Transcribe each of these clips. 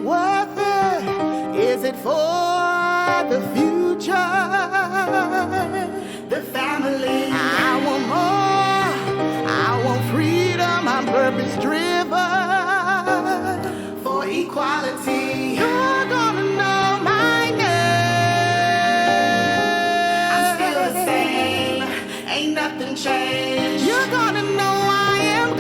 worth it? Is it for the future? The family. I want more. I want freedom. I'm purpose driven for equality. You're gonna know my name. I'm still the same. Ain't nothing changed. You're gonna know I am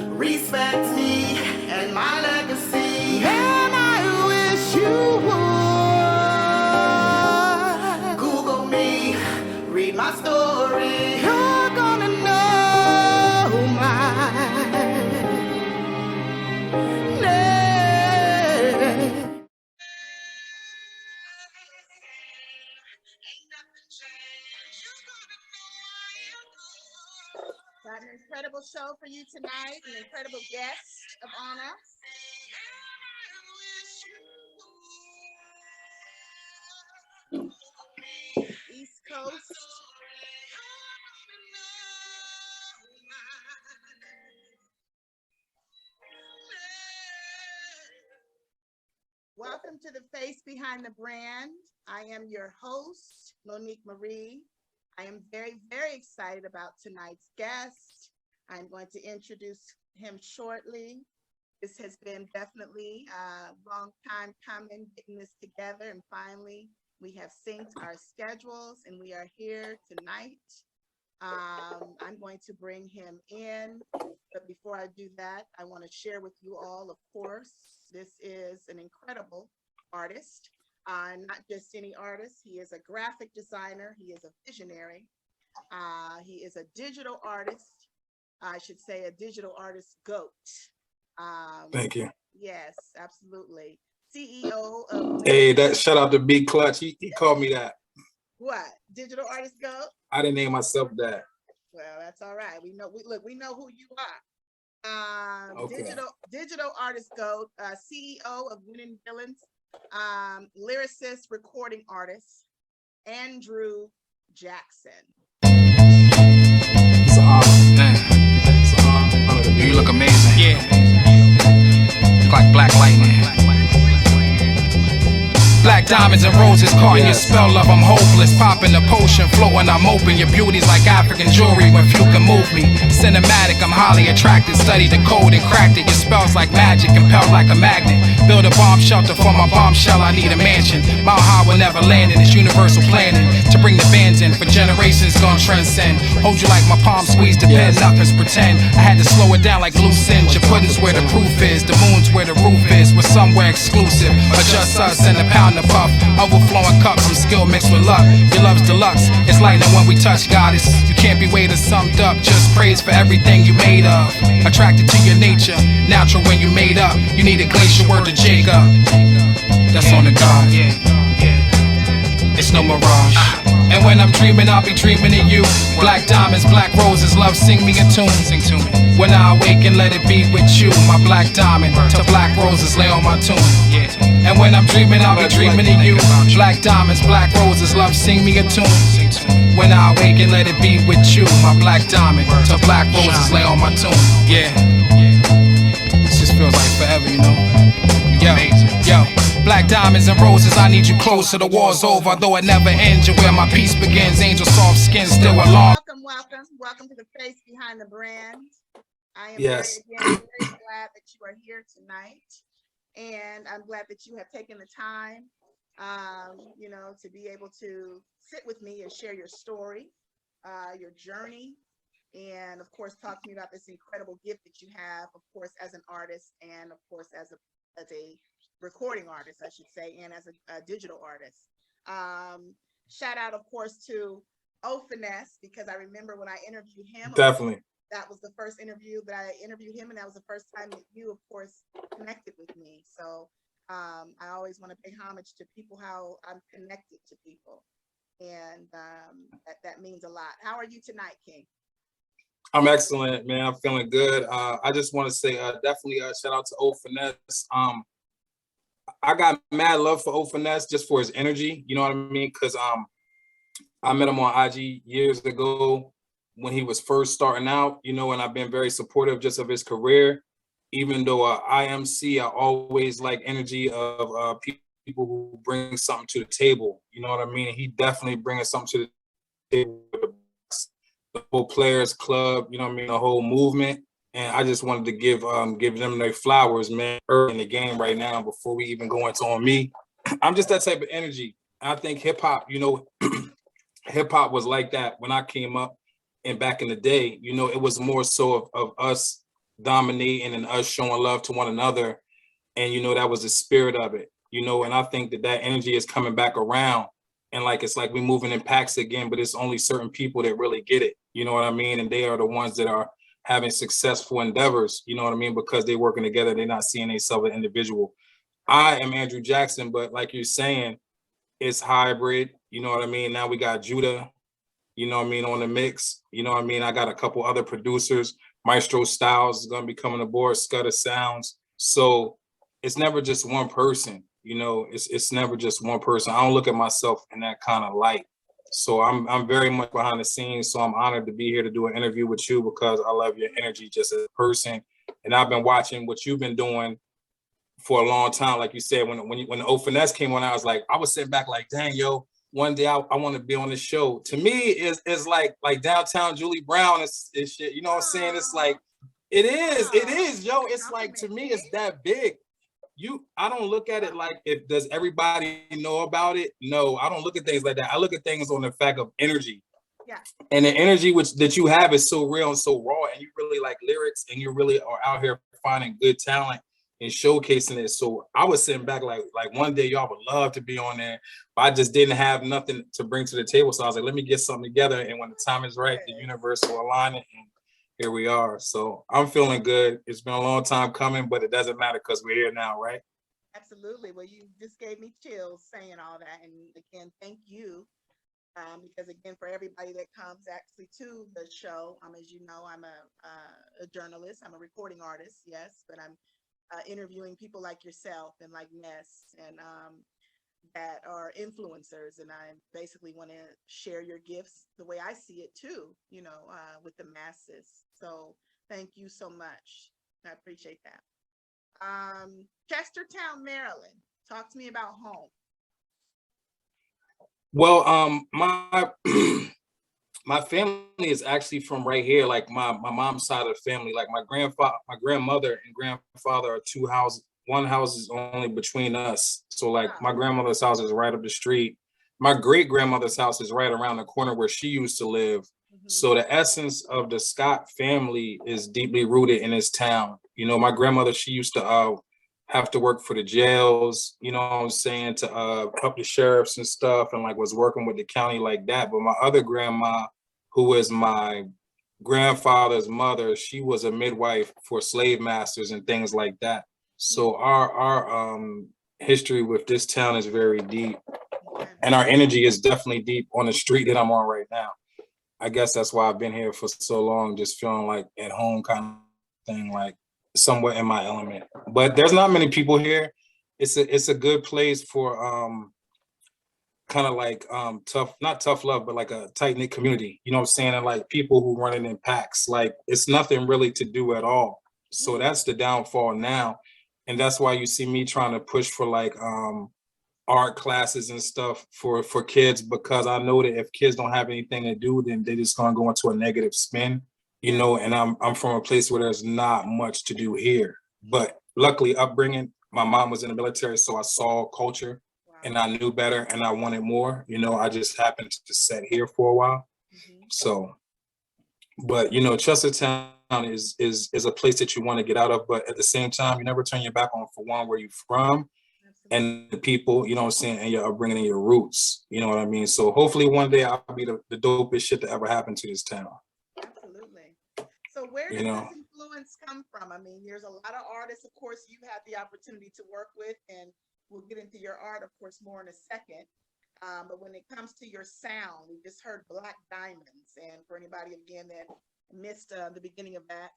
good. Respect me and my legacy. And I wish you would Google me, read my story. You're gonna know my name. Got an incredible show for you tonight, an incredible guest of honor. East Coast. Welcome to the Face Behind the Brand. I am your host, Monique Marie. I am very, very excited about tonight's guest. I'm going to introduce him shortly. This has been definitely a long time coming, getting this together, and finally we have synced our schedules and we are here tonight. I'm going to bring him in, but before I do that, I want to share with you all, of course, this is an incredible artist. Not just any artist, he is a graphic designer, he is a visionary, he is a digital artist, I should say a digital artist GOAT. Thank you. Yes, absolutely. CEO of... Hey, that shout out to Big Clutch, he called me that. What? Digital artist GOAT? I didn't name myself that. Well, that's all right. We know, we know who you are. Okay. Digital artist GOAT, CEO of Winning Villains, Lyricist Recording Artist, Andrew Jackson. It's an honor. Man. It's an honor. You look amazing. Yeah. Look like black lightning. Black diamonds and roses caught in your spell of I'm hopeless. Popping the potion, flowing, I'm open. Your beauty's like African jewelry when few can move me. Cinematic, I'm highly attracted. Studied the code and cracked it. Your spell's like magic, impelled like a magnet. Build a bomb shelter for my bombshell, I need a mansion. Mile high will never land in this universal planning. To bring the bands in for generations gonna transcend. Hold you like my palm squeezed the pen, nothing's pretend. I had to slow it down like loose ends. Your pudding's where the proof is. The moon's where the roof is. We're somewhere exclusive. Or just us and a pound of puff. Overflowing cups, some skill mixed with luck. Your love's deluxe. It's lightning when we touch, goddess. You can't be weighed or summed up. Just praise for everything you made of. Attracted to your nature. Natural when you made up. You need a glacier word to Jacob. That's on the God. It's no mirage. And when I'm dreaming, I'll be dreaming of you. Black diamonds, black roses, love, sing me a tune. Sing to me. When I awaken, let it be with you. My black diamond, to black roses, lay on my tomb. And when I'm dreaming, I'll be dreaming of you. Black diamonds, black roses, love, sing me a tune. When I awaken, let it be with you. My black diamond, to black roses, lay on my tomb. Yeah. This just feels like forever, you know? Yo. Black diamonds and roses, I need you closer. The war's over, though it never ends. And where my peace begins, angel soft skin still along. Welcome to the Face Behind the Brand. I am Yes. very glad that you are here tonight, and I'm glad that you have taken the time, to be able to sit with me and share your story, your journey, and of course, talk to me about this incredible gift that you have, of course, as an artist, and of course, as a recording artist, I should say, and as a digital artist. Shout out, of course, to Finesse, because I remember when I interviewed him. Definitely. That was the first interview that I interviewed him, and that was the first time that you, of course, connected with me. So I always want to pay homage to people, how I'm connected to people, and that means a lot. How are you tonight, King? I'm excellent, man. I'm feeling good. I just want to say definitely shout out to Finesse. I got mad love for Finesse just for his energy. You know what I mean? Because I met him on IG years ago when he was first starting out, and I've been very supportive just of his career. even though IMC, I always like energy of people who bring something to the table. You know what I mean? He definitely bringing something to the table with the whole players club, you know what I mean, the whole movement. And I just wanted to give them their flowers, man, early in the game right now before we even go into on me. I'm just that type of energy. I think hip hop, you know, hip hop was like that when I came up and back in the day. You know, it was more so of us dominating and us showing love to one another. And, you know, that was the spirit of it, you know, and I think that that energy is coming back around. And like, it's like we're moving in packs again, but it's only certain people that really get it. You know what I mean? And they are the ones that are having successful endeavors, you know what I mean? Because they're working together, they're not seeing themselves as an individual. I am Andrew Jackson, but like you're saying, it's hybrid, you know what I mean? Now we got Judah, you know what I mean, on the mix. You know what I mean? I got a couple other producers. Maestro Styles is gonna be coming aboard, Scudder Sounds. So it's never just one person, you know, it's never just one person. I don't look at myself in that kind of light. So I'm very much behind the scenes. So I'm honored to be here to do an interview with you because I love your energy just as a person. And I've been watching what you've been doing for a long time. Like you said, when the O Finesse came on, I was sitting back like, dang, yo, one day I want to be on this show. To me, is like downtown Julie Brown is shit. You know what I'm saying? It's like it is, yo. It's like, to me, it's that big. I don't look at it like, does everybody know about it? No, I don't look at things like that. I look at things on the fact of energy. Yeah. And the energy that you have is so real and so raw, and you really like lyrics, and you really are out here finding good talent and showcasing it. So I was sitting back like one day y'all would love to be on there, but I just didn't have nothing to bring to the table. So I was like, let me get something together, and when the time is right, the universe will align it, and here we are. So I'm feeling good. It's been a long time coming, but it doesn't matter because we're here now, right? Absolutely. Well, you just gave me chills saying all that. And again, thank you. Because again, for everybody that comes actually to the show, as you know, I'm a journalist. I'm a recording artist, yes, but I'm interviewing people like yourself and like Ness and that are influencers. And I basically want to share your gifts the way I see it too, you know, with the masses. So thank you so much. I appreciate that. Chestertown, Maryland. Talk to me about home. Well, my my family is actually from right here. Like my mom's side of the family, like my grandmother and grandfather are two houses. One house is only between us. So like my grandmother's house is right up the street. My great grandmother's house is right around the corner where she used to live. So the essence of the Scott family is deeply rooted in this town. You know, my grandmother, she used to have to work for the jails, you know what I'm saying, to help the sheriffs and stuff, and like was working with the county like that. But my other grandma, who is my grandfather's mother, she was a midwife for slave masters and things like that. So our history with this town is very deep, and our energy is definitely deep on the street that I'm on right now. I guess that's why I've been here for so long, just feeling like at home kind of thing, like somewhat in my element. But there's not many people here. It's a good place for kind of like not tough love, but like a tight knit community. You know what I'm saying? And like people who run it in packs. Like it's nothing really to do at all. So that's the downfall now. And that's why you see me trying to push for like art classes and stuff for kids, because I know that if kids don't have anything to do, then they're just gonna go into a negative spin, you know. And I'm from a place where there's not much to do here. But luckily, upbringing, my mom was in the military, so I saw culture and I knew better and I wanted more. You know, I just happened to sit here for a while. So, but you know, Chestertown is a place that you want to get out of, but at the same time, you never turn your back on, for one, where you're from and the people, you know what I'm saying, and your upbringing and your roots, you know what I mean? So hopefully one day I'll be the dopest shit to ever happen to this town. Absolutely. So where does this influence come from? I mean, there's a lot of artists, of course, you had the opportunity to work with, and we'll get into your art, of course, more in a second. But when it comes to your sound, we just heard Black Diamondz. And for anybody, again, that missed the beginning of that,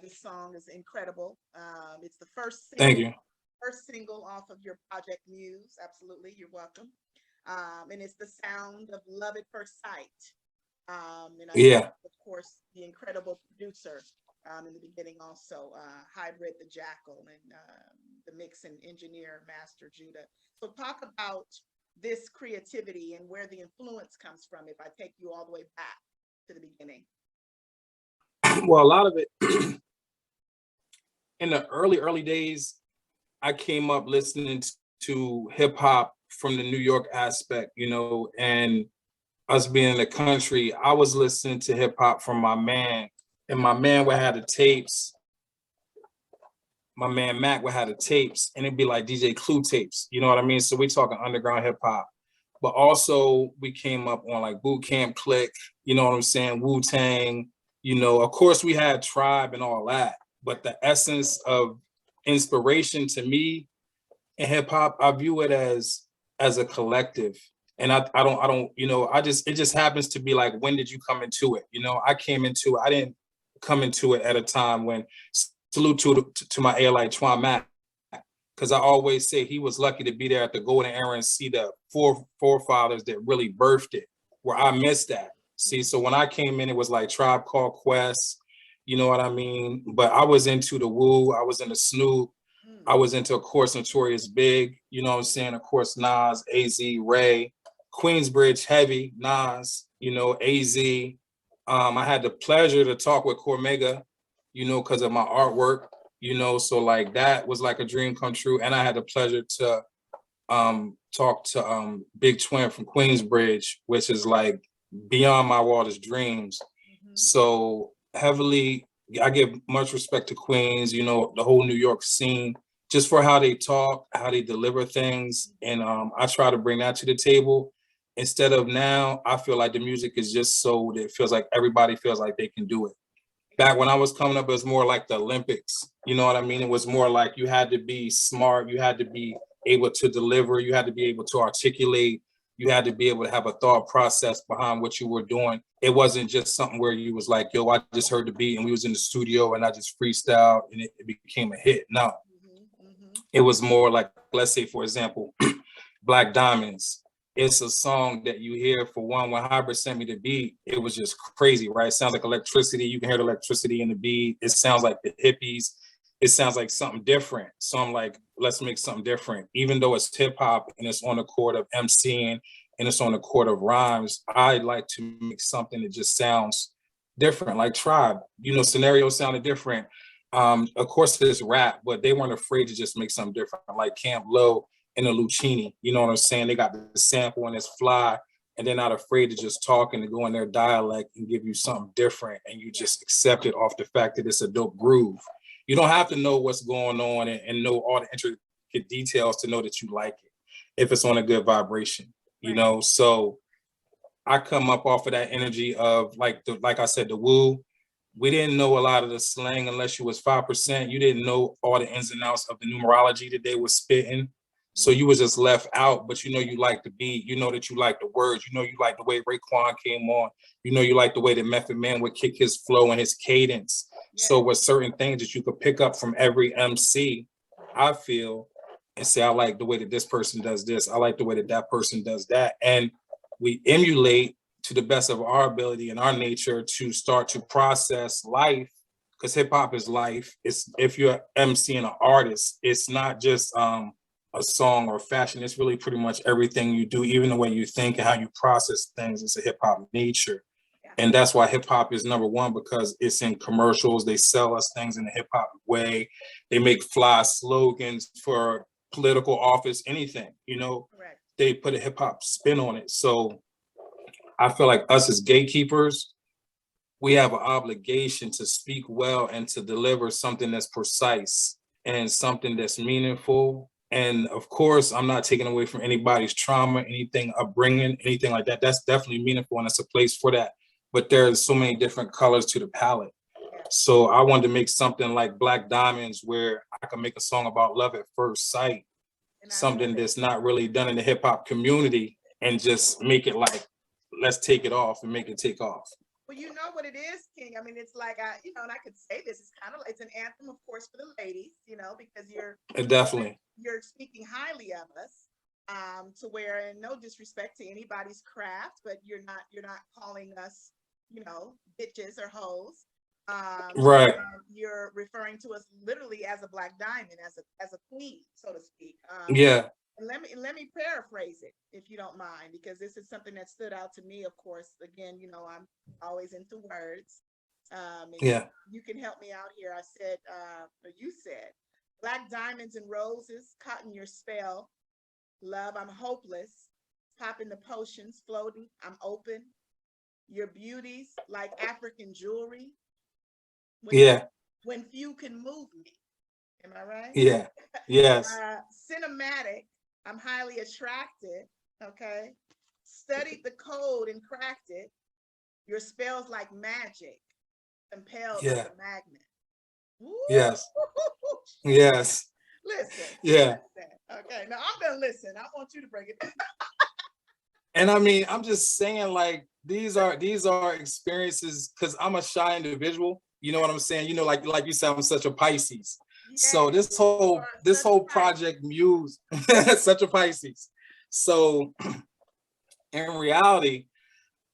this song is incredible. It's the first single. Thank you. First single off of your project Muse. Absolutely, you're welcome. And it's the sound of Love at First Sight. And I know, of course, the incredible producer, in the beginning also, Hybrid the Jackal, and the mix and engineer, Master Judah. So talk about this creativity and where the influence comes from, if I take you all the way back to the beginning. Well, a lot of it in the early days, I came up listening to hip hop from the New York aspect, you know, and us being in the country, I was listening to hip hop from my man, and my man would have the tapes. My man Mac would have the tapes, and it'd be like DJ Clue tapes, you know what I mean? So we talking underground hip hop, but also we came up on like Boot Camp Click, you know what I'm saying? Wu-Tang, you know, of course we had Tribe and all that, but the essence of inspiration to me in hip hop, I view it as a collective. And I don't, you know, it just happens to be like, when did you come into it? You know, I didn't come into it at a time when, salute to my ALI Twan Mac, because I always say he was lucky to be there at the golden era and see the forefathers that really birthed it, where I missed that. See, so when I came in, it was like Tribe Called Quest, you know what I mean? But I was into the Wu, I was into Snoop, I was into, of course, Notorious Big, you know what I'm saying? Of course, Nas, AZ, Ray, Queensbridge, Heavy, Nas, you know, AZ. I had the pleasure to talk with Cormega, you know, because of my artwork, you know, so like that was like a dream come true. And I had the pleasure to talk to Big Twin from Queensbridge, which is like beyond my wildest dreams. So heavily, I give much respect to Queens, you know, the whole New York scene, just for how they talk, how they deliver things. And I try to bring that to the table. Instead of now, I feel like the music is just so that it feels like everybody feels like they can do it. Back when I was coming up, it was more like the Olympics. You know what I mean? It was more like you had to be smart, you had to be able to deliver, you had to be able to articulate, you had to be able to have a thought process behind what you were doing. It wasn't just something where you was like, yo, I just heard the beat and we was in the studio and I just freestyled and it became a hit. No, it was more like, let's say, for example, Black Diamondz. It's a song that you hear, for one, when Hybrid sent me the beat, it was just crazy, right? It sounds like electricity. You can hear the electricity in the beat. It sounds like the hippies. It sounds like something different. So I'm like, let's make something different. Even though it's hip hop and it's on the chord of MCing and it's on the chord of rhymes, I like to make something that just sounds different, like Tribe. You know, scenarios sounded different. Of course, there's rap, but they weren't afraid to just make something different, like Camp Low and the Lucchini, you know what I'm saying? They got the sample and it's fly, and they're not afraid to just talk and to go in their dialect and give you something different, and you just accept it off the fact that it's a dope groove. You don't have to know what's going on and know all the intricate details to know that you like it, if it's on a good vibration, you know? So I come up off of that energy of like I said, the Wu. We didn't know a lot of the slang unless you was 5%. You didn't know all the ins and outs of the numerology that they were spitting. So you was just left out, but you know you like the beat, you know that you like the words, you know you like the way Raekwon came on, you know you like the way that Method Man would kick his flow and his cadence. Yeah. So with certain things that you could pick up from every MC, I feel, and say, I like the way that this person does this, I like the way that that person does that. And we emulate to the best of our ability and our nature to start to process life, because hip hop is life. It's, if you're MCing an artist, it's not just a song or fashion. It's really pretty much everything you do, even the way you think and how you process things. It's a hip hop nature. Yeah. And that's why hip hop is number one, because it's in commercials. They sell us things in the hip hop way. They make fly slogans for political office, anything, you know. Correct. They put a hip hop spin on it. So I feel like us as gatekeepers, we have an obligation to speak well and to deliver something that's precise and something that's meaningful. And of course, I'm not taking away from anybody's trauma, anything upbringing, anything like that. That's definitely meaningful and it's a place for that. But there's so many different colors to the palette. So I wanted to make something like Black Diamondz, where I can make a song about love at first sight, something that's not really done in the hip hop community, and just make it like, let's take it off and make it take off. Well, you know what it is, King. I mean, it's like, you know, and I could say this, it's kind of like, it's an anthem, of course, for the ladies, you know, because you're speaking highly of us, to where, and no disrespect to anybody's craft, but you're not calling us, you know, bitches or hoes. Right. And you're referring to us literally as a black diamond, as a queen, so to speak. Yeah. And let me paraphrase it, if you don't mind, because this is something that stood out to me. Of course, again, I'm always into words. And Yeah. you can help me out here. I said, or you said, black diamonds and roses, caught in your spell. Love, I'm hopeless. Popping the potions, floating, I'm open. Your beauties like African jewelry. Yeah. When few can move me. Am I right? Yeah. Yes. Cinematic, I'm highly attracted. Okay. Studied the code and cracked it. Your spells like magic, compelled like Yeah. a magnet. Woo! Yes. Yes. Listen. Yeah. Listen. Okay. Now I'm gonna listen. I want you to break it down. And I mean, I'm just saying, like, these are experiences, because I'm a shy individual. You know what I'm saying? Like you said, I'm such a Pisces. So Yes, you are this such a whole Pisces. project Muse, such a Pisces. So in reality,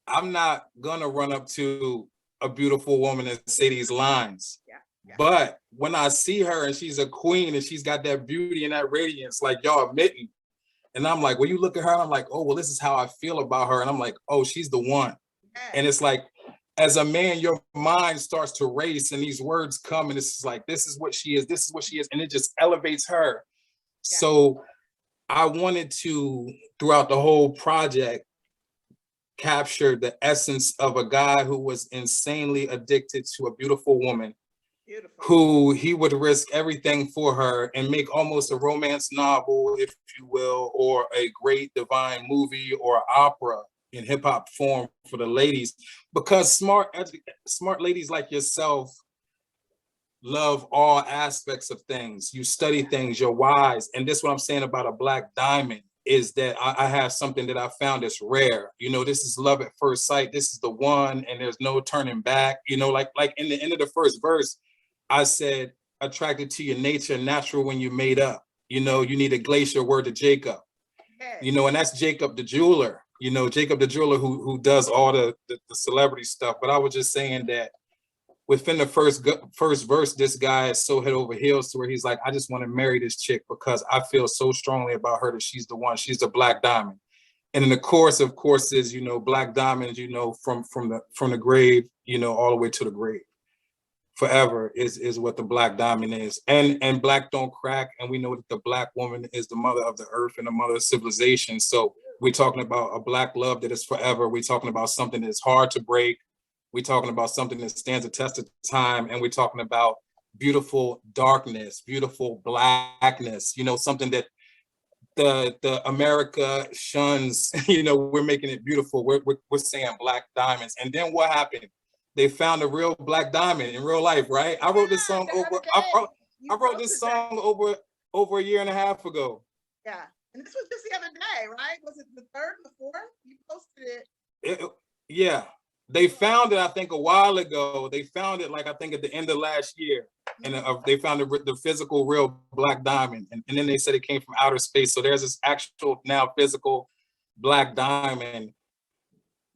I'm not gonna run up to a beautiful woman and say these lines. Yeah, yeah. But when I see her and she's a queen and she's got that beauty and that radiance, like y'all admitting, and I'm like, when you look at her, I'm like, oh, well, this is how I feel about her. And I'm like, oh, she's the one. Yes. And it's like, as a man, your mind starts to race and these words come and it's like, this is what she is. This is what she is. And it just elevates her. Yeah. So I wanted to, throughout the whole project, capture the essence of a guy who was insanely addicted to a beautiful woman, Beautiful. who he would risk everything for her and make almost a romance novel, if you will, or a great divine movie or opera in hip hop form for the ladies, because smart ladies like yourself love all aspects of things. You study things, you're wise. And this is what I'm saying about a black diamond, is that I have something that I found that's rare. This is love at first sight. This is the one, and there's no turning back. Like in the end of the first verse, I said, attracted to your nature, natural when you made up. You need a glacier, word to Jacob. Yes. And that's Jacob the jeweler. Jacob the jeweler who does all the celebrity stuff. But I was just saying that within the first verse, this guy is so head over heels to where he's like, I just want to marry this chick because I feel so strongly about her that she's the one. She's the black diamond. And in the chorus, of course, is black diamonds. From the grave, all the way to the grave. Forever is what the black diamond is. And black don't crack. And we know that the black woman is the mother of the earth and the mother of civilization. So we're talking about a black love that is forever. We're talking about something that's hard to break. We're talking about something that stands the test of time. And we're talking about beautiful darkness, beautiful blackness, something that the America shuns. We're making it beautiful. We're saying black diamonds. And then what happened? They found a real black diamond in real life, right? I wrote this song over. I wrote this song over a year and a half ago. Yeah, and this was just the other day, right? Was it the 3rd or the 4th? You posted it. Yeah, they found it. I think a while ago. They found it I think at the end of last year, and they found the physical, real black diamond, and then they said it came from outer space. So there's this actual now physical black diamond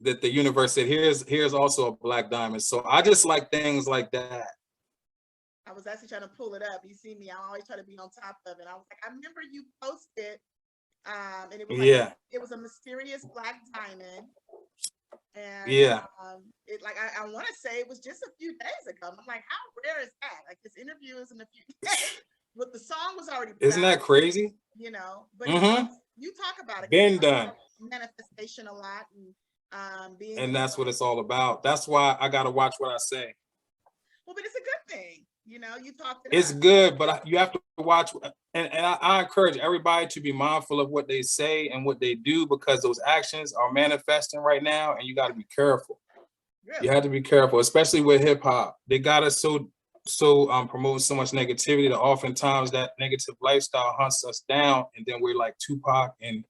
that the universe said, here's also a black diamond. So I just like things like that. I was actually trying to pull it up. You see me, I always try to be on top of it. I was like, I remember you posted, and it was it was a mysterious black diamond. And I want to say it was just a few days ago. I'm like, how rare is that? Like, this interview is in a few days, but the song was already put Isn't out, that crazy? But you talk about it. Been done. Manifestation a lot, and being. And that's what it's all about. That's why I gotta watch what I say. Well, but it's a good thing. You talked. It's good, but you have to watch. And I encourage everybody to be mindful of what they say and what they do, because those actions are manifesting right now, and you got to be careful. Really? You have to be careful, especially with hip hop. They got us so promoting so much negativity that oftentimes that negative lifestyle hunts us down, and then we're like Tupac and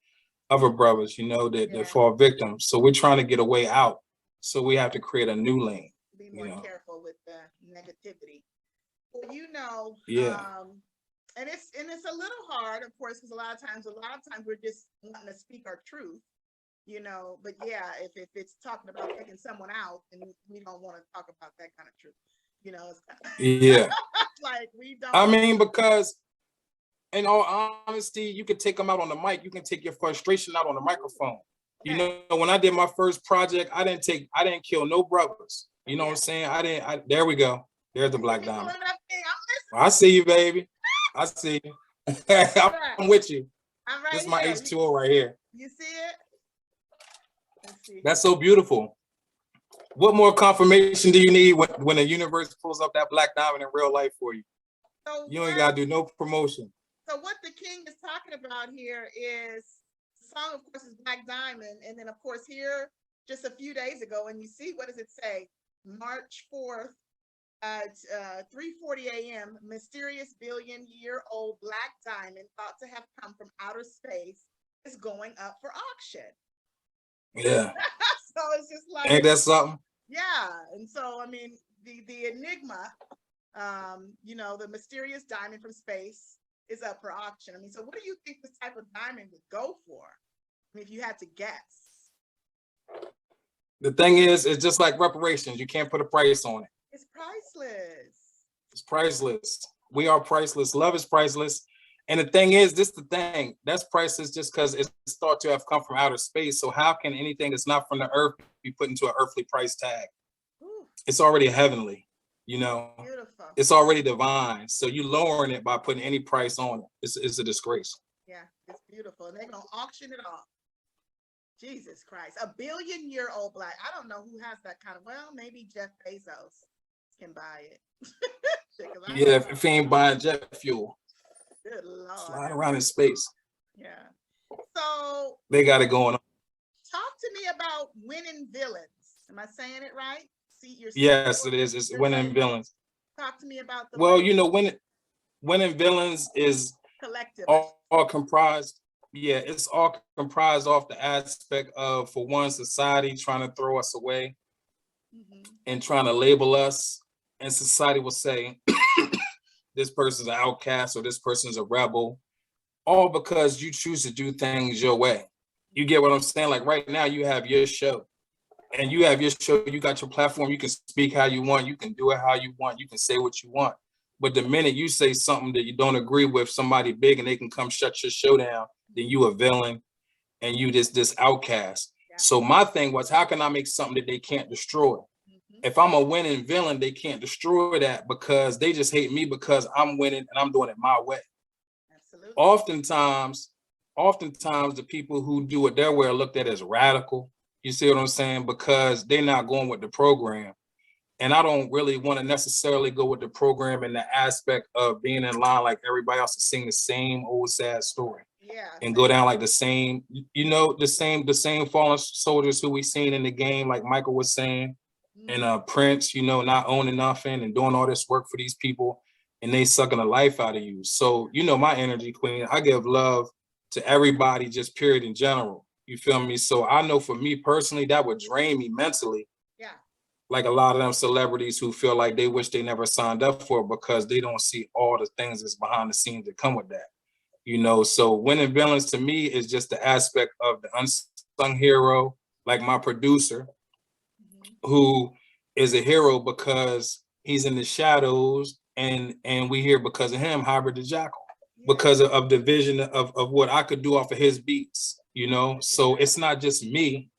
other brothers, that fall victims. So we're trying to get a way out. So we have to create a new lane. Be more careful with the negativity. Well, and it's a little hard, of course, because a lot of times we're just wanting to speak our truth, but if it's talking about taking someone out, then we don't want to talk about that kind of truth. You know, it's Yeah. like we don't. I mean, because in all honesty, you can take them out on the mic. You can take your frustration out on the microphone. You know, when I did my first project, I didn't kill no brothers. You know what I'm saying? There we go. There's the Black Diamond. I see you, baby. I see you. I'm with you. I'm right. This is my H2O right here. You see it? Let's see. That's so beautiful. What more confirmation do you need when the universe pulls up that Black Diamond in real life for you? So you ain't gotta do no promotion. So what the king is talking about here is the song, of course, is Black Diamond. And then, of course, here just a few days ago, and you see, what does it say? March 4th at 3:40 a.m., mysterious billion-year-old Black Diamond thought to have come from outer space is going up for auction. Yeah. So it's just like, ain't that something? Yeah. And so, I mean, the enigma, you know, the mysterious diamond from space is up for auction. I mean, so what do you think this type of diamond would go for? I mean, if you had to guess. The thing is, it's just like reparations. You can't put a price on it. It's priceless. It's priceless. We are priceless. Love is priceless. And the thing is, this is the thing. That's priceless just because it's thought to have come from outer space. So how can anything that's not from the earth be put into an earthly price tag? Ooh. It's already heavenly, you know. Beautiful. It's already divine. So you lowering it by putting any price on it. It's a disgrace. Yeah, it's beautiful. And they're going to auction it off. Jesus Christ. A billion-year-old Black. I don't know who has that kind of, well, maybe Jeff Bezos can buy it. Yeah, if he ain't buying jet fuel. Good Lord. Flying around in space. Yeah. So they got it going on. Talk to me about Winning Villains. Am I saying it right? Yes, it is. It's Winning Villains. Talk to me about the well, you know, Winning Villains is collective. All comprised. Yeah, it's all comprised off the aspect of, for one, society trying to throw us away and trying to label us. And society will say, this person's an outcast or this person's a rebel, all because you choose to do things your way. You get what I'm saying? Like right now, you have your show. And you have your show, you got your platform, you can speak how you want, you can do it how you want, you can say what you want. But the minute you say something that you don't agree with somebody big and they can come shut your show down, then you a villain and you this outcast. Yeah. So my thing was, how can I make something that they can't destroy? If I'm a winning villain, they can't destroy that because they just hate me because I'm winning and I'm doing it my way. Absolutely. Oftentimes the people who do it their way are looked at as radical. You see what I'm saying? Because they're not going with the program. And I don't really want to necessarily go with the program in the aspect of being in line like everybody else to sing the same old sad story. Yeah. And go down like the same, you know, the same fallen soldiers who we seen in the game, like Michael was saying, and Prince, you know, not owning nothing and doing all this work for these people and they sucking the life out of you. So, you know, my energy, Queen, I give love to everybody, just period in general. You feel me? So I know for me personally, that would drain me mentally. Yeah. Like a lot of them celebrities who feel like they wish they never signed up for it because they don't see all the things that's behind the scenes that come with that. You know, so Winning Villains to me is just the aspect of the unsung hero, like my producer, who is a hero because he's in the shadows and we here because of him, Hybrid the Jackal, because of the vision of what I could do off of his beats, you know? So it's not just me,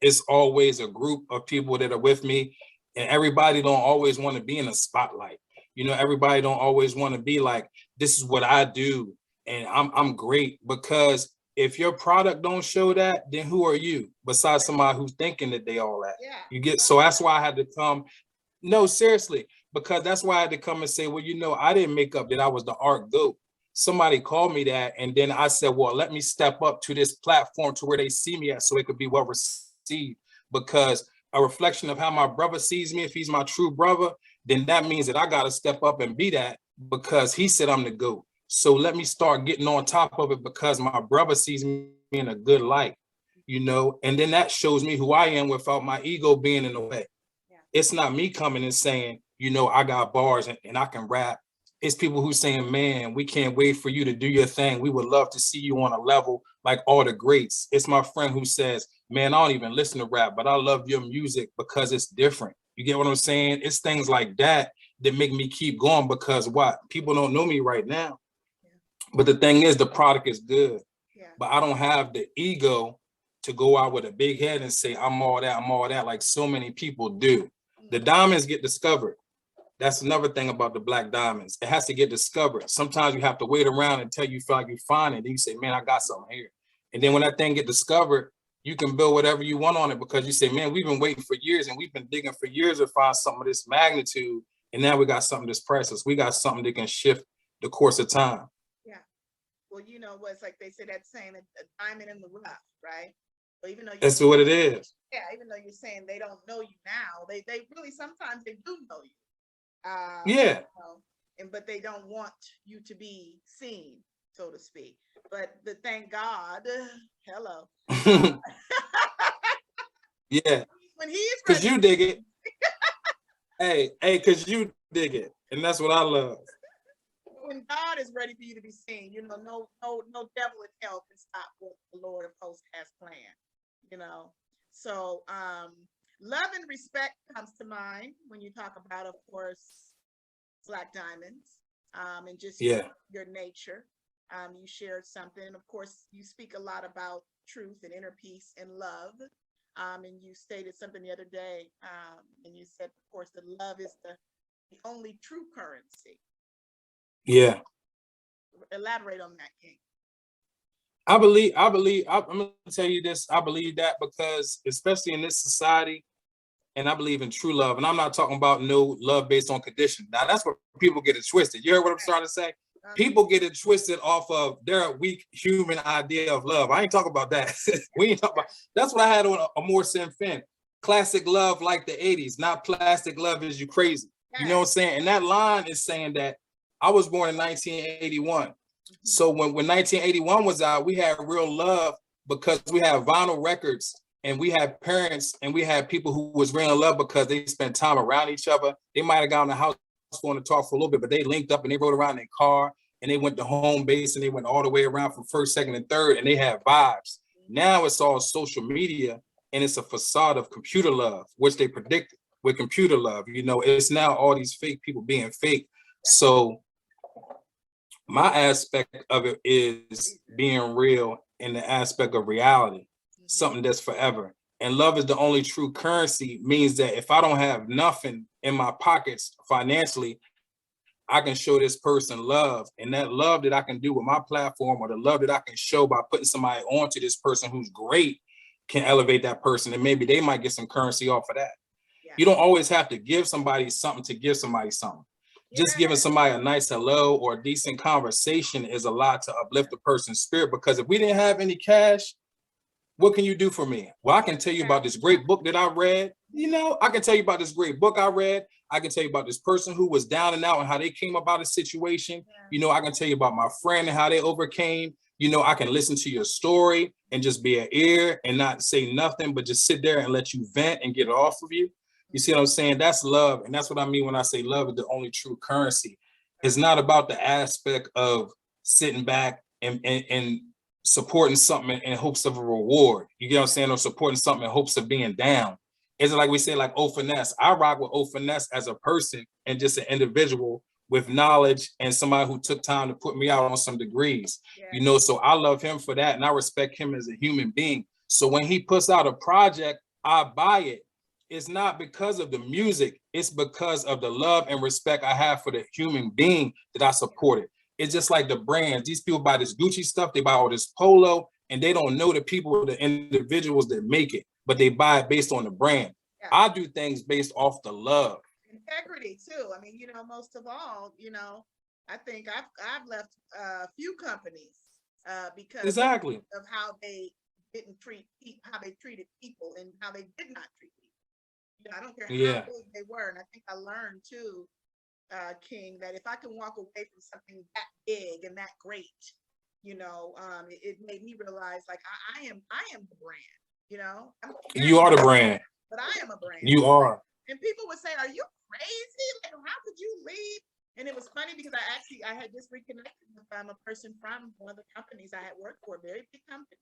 it's always a group of people that are with me, and everybody don't always want to be in the spotlight. You know, everybody don't always want to be like, this is what I do and I'm great, because if your product don't show that, then who are you besides somebody who's thinking that they all that? Yeah. You get, so that's why I had to come. No, seriously, because that's why I had to come and say, well, you know, I didn't make up that I was the art goat. Somebody called me that, and then I said, well, let me step up to this platform to where they see me at, so it could be well received. Because a reflection of how my brother sees me, if he's my true brother, then that means that I got to step up and be that, because he said I'm the GOAT. So let me start getting on top of it because my brother sees me in a good light, you know, and then that shows me who I am without my ego being in the way. Yeah. It's not me coming and saying, you know, I got bars and I can rap. It's people who saying, man, we can't wait for you to do your thing. We would love to see you on a level like all the greats. It's my friend who says, man, I don't even listen to rap, but I love your music because it's different. You get what I'm saying? It's things like that. that make me keep going, because what? People don't know me right now. Yeah. But the thing is, the product is good. Yeah. But I don't have the ego to go out with a big head and say, I'm all that, like so many people do. The diamonds get discovered. That's another thing about the black diamonds. It has to get discovered. Sometimes you have to wait around until you feel like you find it. Then you say, man, I got something here. And then when that thing get discovered, you can build whatever you want on it, because you say, man, we've been waiting for years and we've been digging for years to find something of this magnitude. And now we got something that's precious. We got something that can shift the course of time. Yeah. Well, you know, what's like they say that saying, a diamond in the rough, right? So even though That's what it is. Yeah, even though you're saying they don't know you now, they really sometimes they do know you. Yeah. You know, but they don't want you to be seen, so to speak. But thank God, hello. Yeah. When he's because you dig it. hey, because you dig it. And that's what I love. When God is ready for you to be seen, you know, no devil in hell can stop what the Lord of hosts has planned, you know. So love and respect comes to mind when you talk about, of course, Black Diamondz, and just your nature. You shared something, and of course, you speak a lot about truth and inner peace and love. And you stated something the other day, and you said, of course, that love is the only true currency. Yeah. Elaborate on that, King. I'm gonna tell you this. I believe that because, especially in this society, and I believe in true love. And I'm not talking about no love based on condition. Now that's where people get it twisted. You heard what I'm trying to say? People get it twisted off of their weak human idea of love. I ain't talking about that. We ain't talking about. That's what I had on a more Sin Fin. Classic love like the 80s, not plastic love is you crazy. You know what I'm saying? And that line is saying that I was born in 1981. So when 1981 was out, we had real love because we had vinyl records and we had parents and we had people who was real in love because they spent time around each other. They might have gone in the house going to talk for a little bit, but they linked up and they rode around in their car and they went to home base and they went all the way around from first, second, and third, and they had vibes. Now it's all social media and it's a facade of computer love, which they predicted with computer love. You know, it's now all these fake people being fake. So my aspect of it is being real in the aspect of reality, something that's forever. And love is the only true currency, means that if I don't have nothing in my pockets financially, I can show this person love. And that love that I can do with my platform, or the love that I can show by putting somebody onto this person who's great, can elevate that person. And maybe they might get some currency off of that. Yeah. You don't always have to give somebody something to give somebody something. Just giving somebody a nice hello or a decent conversation is a lot to uplift the person's spirit. Because if we didn't have any cash, what can you do for me? Well, I can tell you about this great book that I read. You know, I can tell you about this great book I read. I can tell you about this person who was down and out and how they came about a situation. You know, I can tell you about my friend and how they overcame. You know, I can listen to your story and just be an ear and not say nothing, but just sit there and let you vent and get it off of you. You see what I'm saying? That's love. And that's what I mean when I say love is the only true currency. It's not about the aspect of sitting back and supporting something in hopes of a reward. You get what I'm saying? Or supporting something in hopes of being down. It's like we say, like O Finesse. I rock with O Finesse as a person and just an individual with knowledge and somebody who took time to put me out on some degrees. You know, so I love him for that. And I respect him as a human being. So when he puts out a project, I buy it. It's not because of the music. It's because of the love and respect I have for the human being that I supported. It's just like the brands. These people buy this Gucci stuff, they buy all this Polo, and they don't know the people, the individuals that make it, but they buy it based on the brand. I do things based off the love. Integrity too. I mean, you know, most of all, you know, I think I've left a few companies because of how they didn't treat people, how they treated people, and how they did not treat people. You know, I don't care how big they were, and I think I learned too, King, that if I can walk away from something that big and that great, you know, it made me realize like I am the brand. You know, you are the brand, but I am a brand. You are. And people would say, "Are you crazy? Like, how could you leave?" And it was funny because I had just reconnected with a person from one of the companies I had worked for, a very big company,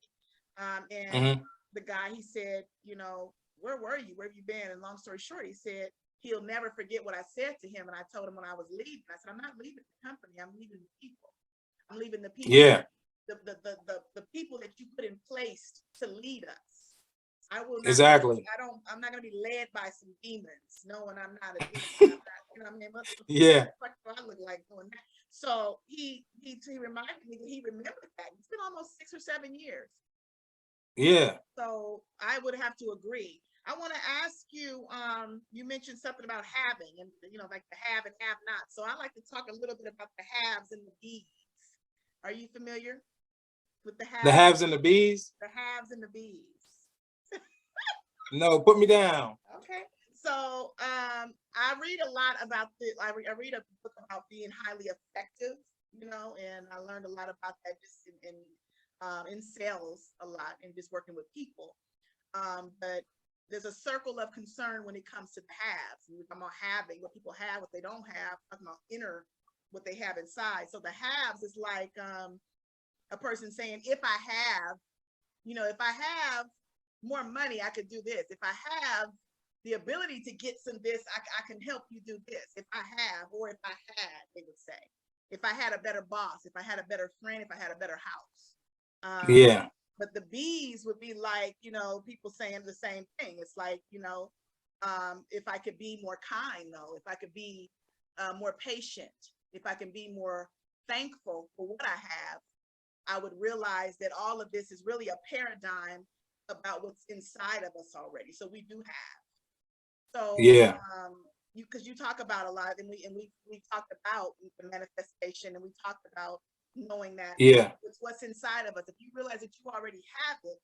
and the guy, he said, you know, where were you? Where have you been? And long story short, he said he'll never forget what I said to him. And I told him when I was leaving, I said, I'm not leaving the company, I'm leaving the people. I'm leaving the people. Yeah. The people that you put in place to lead us. I will not. Exactly. I'm not gonna be led by some demons. No, and I'm not a demon. I'm not, you know what I mean? Yeah. What do I look like doing that? So he reminded me that he remembered that. It's been almost 6 or 7 years. Yeah. So I would have to agree. I want to ask you, you mentioned something about having and, you know, like the have and have not. So I like to talk a little bit about the haves and the bees. Are you familiar with the haves? The haves and the bees? The haves and the bees. No, put me down. Okay. So I read a lot about this. I read a book about being highly effective, you know, and I learned a lot about that just in sales a lot and just working with people. But there's a circle of concern when it comes to the haves. We're talking about having, what people have, what they don't have, talking about inner, what they have inside. So the haves is like a person saying, if I have, you know, if I have more money, I could do this. If I have the ability to get some this, I can help you do this. If I have, or if I had, they would say, if I had a better boss, if I had a better friend, if I had a better house. Yeah. But the bees would be like, you know, people saying the same thing. It's like, you know, if I could be more kind, though, if I could be more patient, if I can be more thankful for what I have, I would realize that all of this is really a paradigm about what's inside of us already. So we do have. So yeah, because you talk about a lot, and we talked about the manifestation, and we talked about knowing that it's what's inside of us. If you realize that you already have it,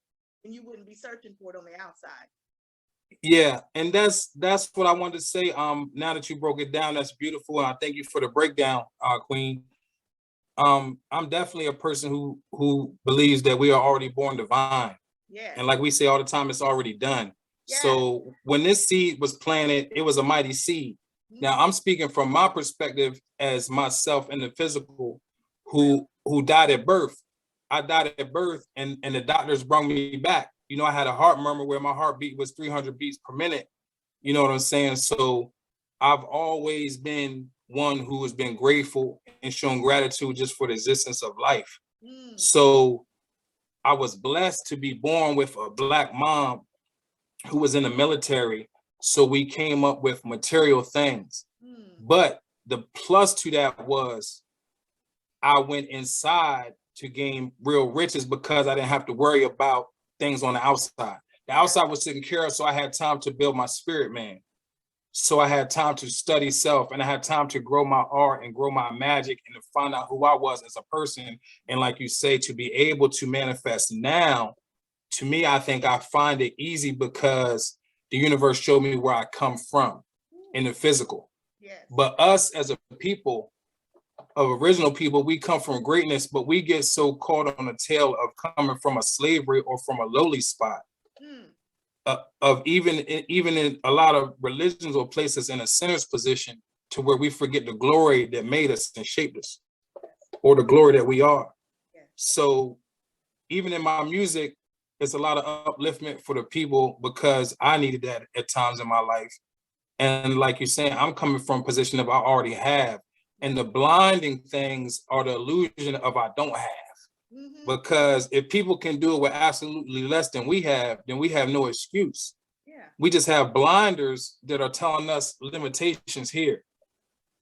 then you wouldn't be searching for it on the outside. Yeah, and that's what I wanted to say. Now that you broke it down, that's beautiful, and I thank you for the breakdown, Queen. I'm definitely a person who believes that we are already born divine. Yeah. And like we say all the time, it's already done. Yeah. So when this seed was planted, it was a mighty seed. Mm-hmm. Now I'm speaking from my perspective as myself in the physical, who died at birth. I died at birth, and the doctors brought me back. You know, I had a heart murmur where my heartbeat was 300 beats per minute. You know what I'm saying? So I've always been one who has been grateful and shown gratitude just for the existence of life. Mm. So I was blessed to be born with a Black mom who was in the military. So we came up with material things. Mm. But the plus to that was I went inside to gain real riches because I didn't have to worry about things on the outside. The outside was taken care of, so I had time to build my spirit, man. So I had time to study self, and I had time to grow my art and grow my magic and to find out who I was as a person. And like you say, to be able to manifest now, to me, I think I find it easy because the universe showed me where I come from in the physical. Yes. But us as a people, of original people, we come from greatness, but we get so caught on the tail of coming from a slavery or from a lowly spot. Of even in a lot of religions or places in a sinner's position to where we forget the glory that made us and shaped us, or the glory that we are. Yeah. So even in my music, it's a lot of upliftment for the people because I needed that at times in my life. And like you're saying, I'm coming from a position of I already have. And the blinding things are the illusion of I don't have. Mm-hmm. Because if people can do it with absolutely less than we have, then we have no excuse. Yeah. We just have blinders that are telling us limitations here.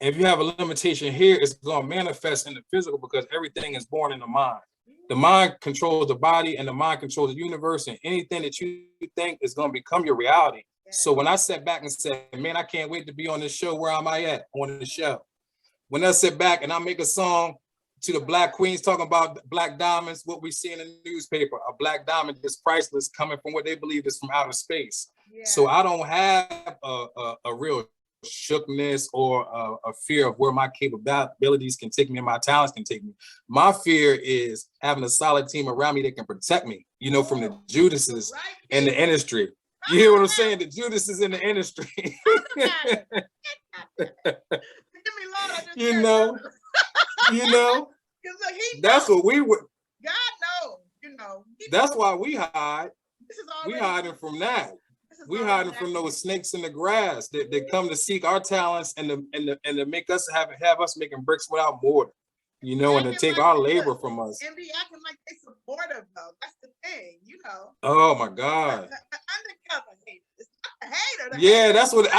If you have a limitation here, it's going to manifest in the physical because everything is born in the mind. Mm-hmm. The mind controls the body and the mind controls the universe, and anything that you think is going to become your reality. Yeah. So when I sat back and said, man, I can't wait to be on this show, where am I at on the show? When I sit back and I make a song to the Black queens talking about black diamonds, what we see in the newspaper, a black diamond is priceless coming from what they believe is from outer space. Yeah. So I don't have a real shookness or a fear of where my capabilities can take me and my talents can take me. My fear is having a solid team around me that can protect me, you know, from the Judases in the industry. You hear what I'm saying? The Judases in the industry. You know, that's what we would. God knows, That's why we hide. We hiding from that. This is We all hiding exactly. from those snakes in the grass that come to seek our talents and to make us have us making bricks without mortar, you know, and to take our labor from us. And be acting like they supportive though. That's the thing, you know. Oh my God. The undercover hater. It's not a hater. The Yeah, hater that's what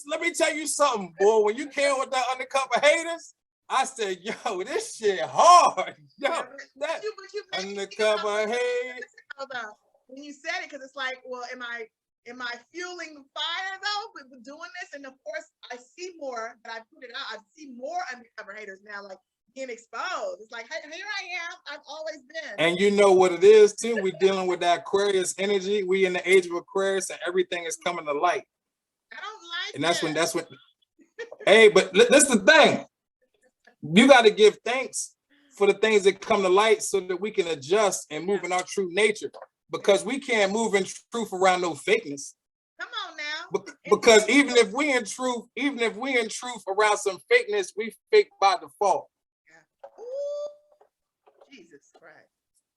let me tell you something, boy. When you came with that undercover haters, I said, yo, this shit hard. Yo, that undercover hate. When you said it, because it's like, well, am I fueling the fire though with doing this? And of course, I see more that I put it out. I see more undercover haters now, like being exposed. It's like, hey, here I am. I've always been. And you know what it is too. We're dealing with that Aquarius energy. We in the age of Aquarius, and everything is coming to light. I don't like. And that's when. Hey, but that's the thing. You got to give thanks for the things that come to light, so that we can adjust and move in our true nature. Because we can't move in truth around no fakeness. Come on now. Because even if we in truth around some fakeness, we fake by default. Yeah. Ooh, Jesus Christ.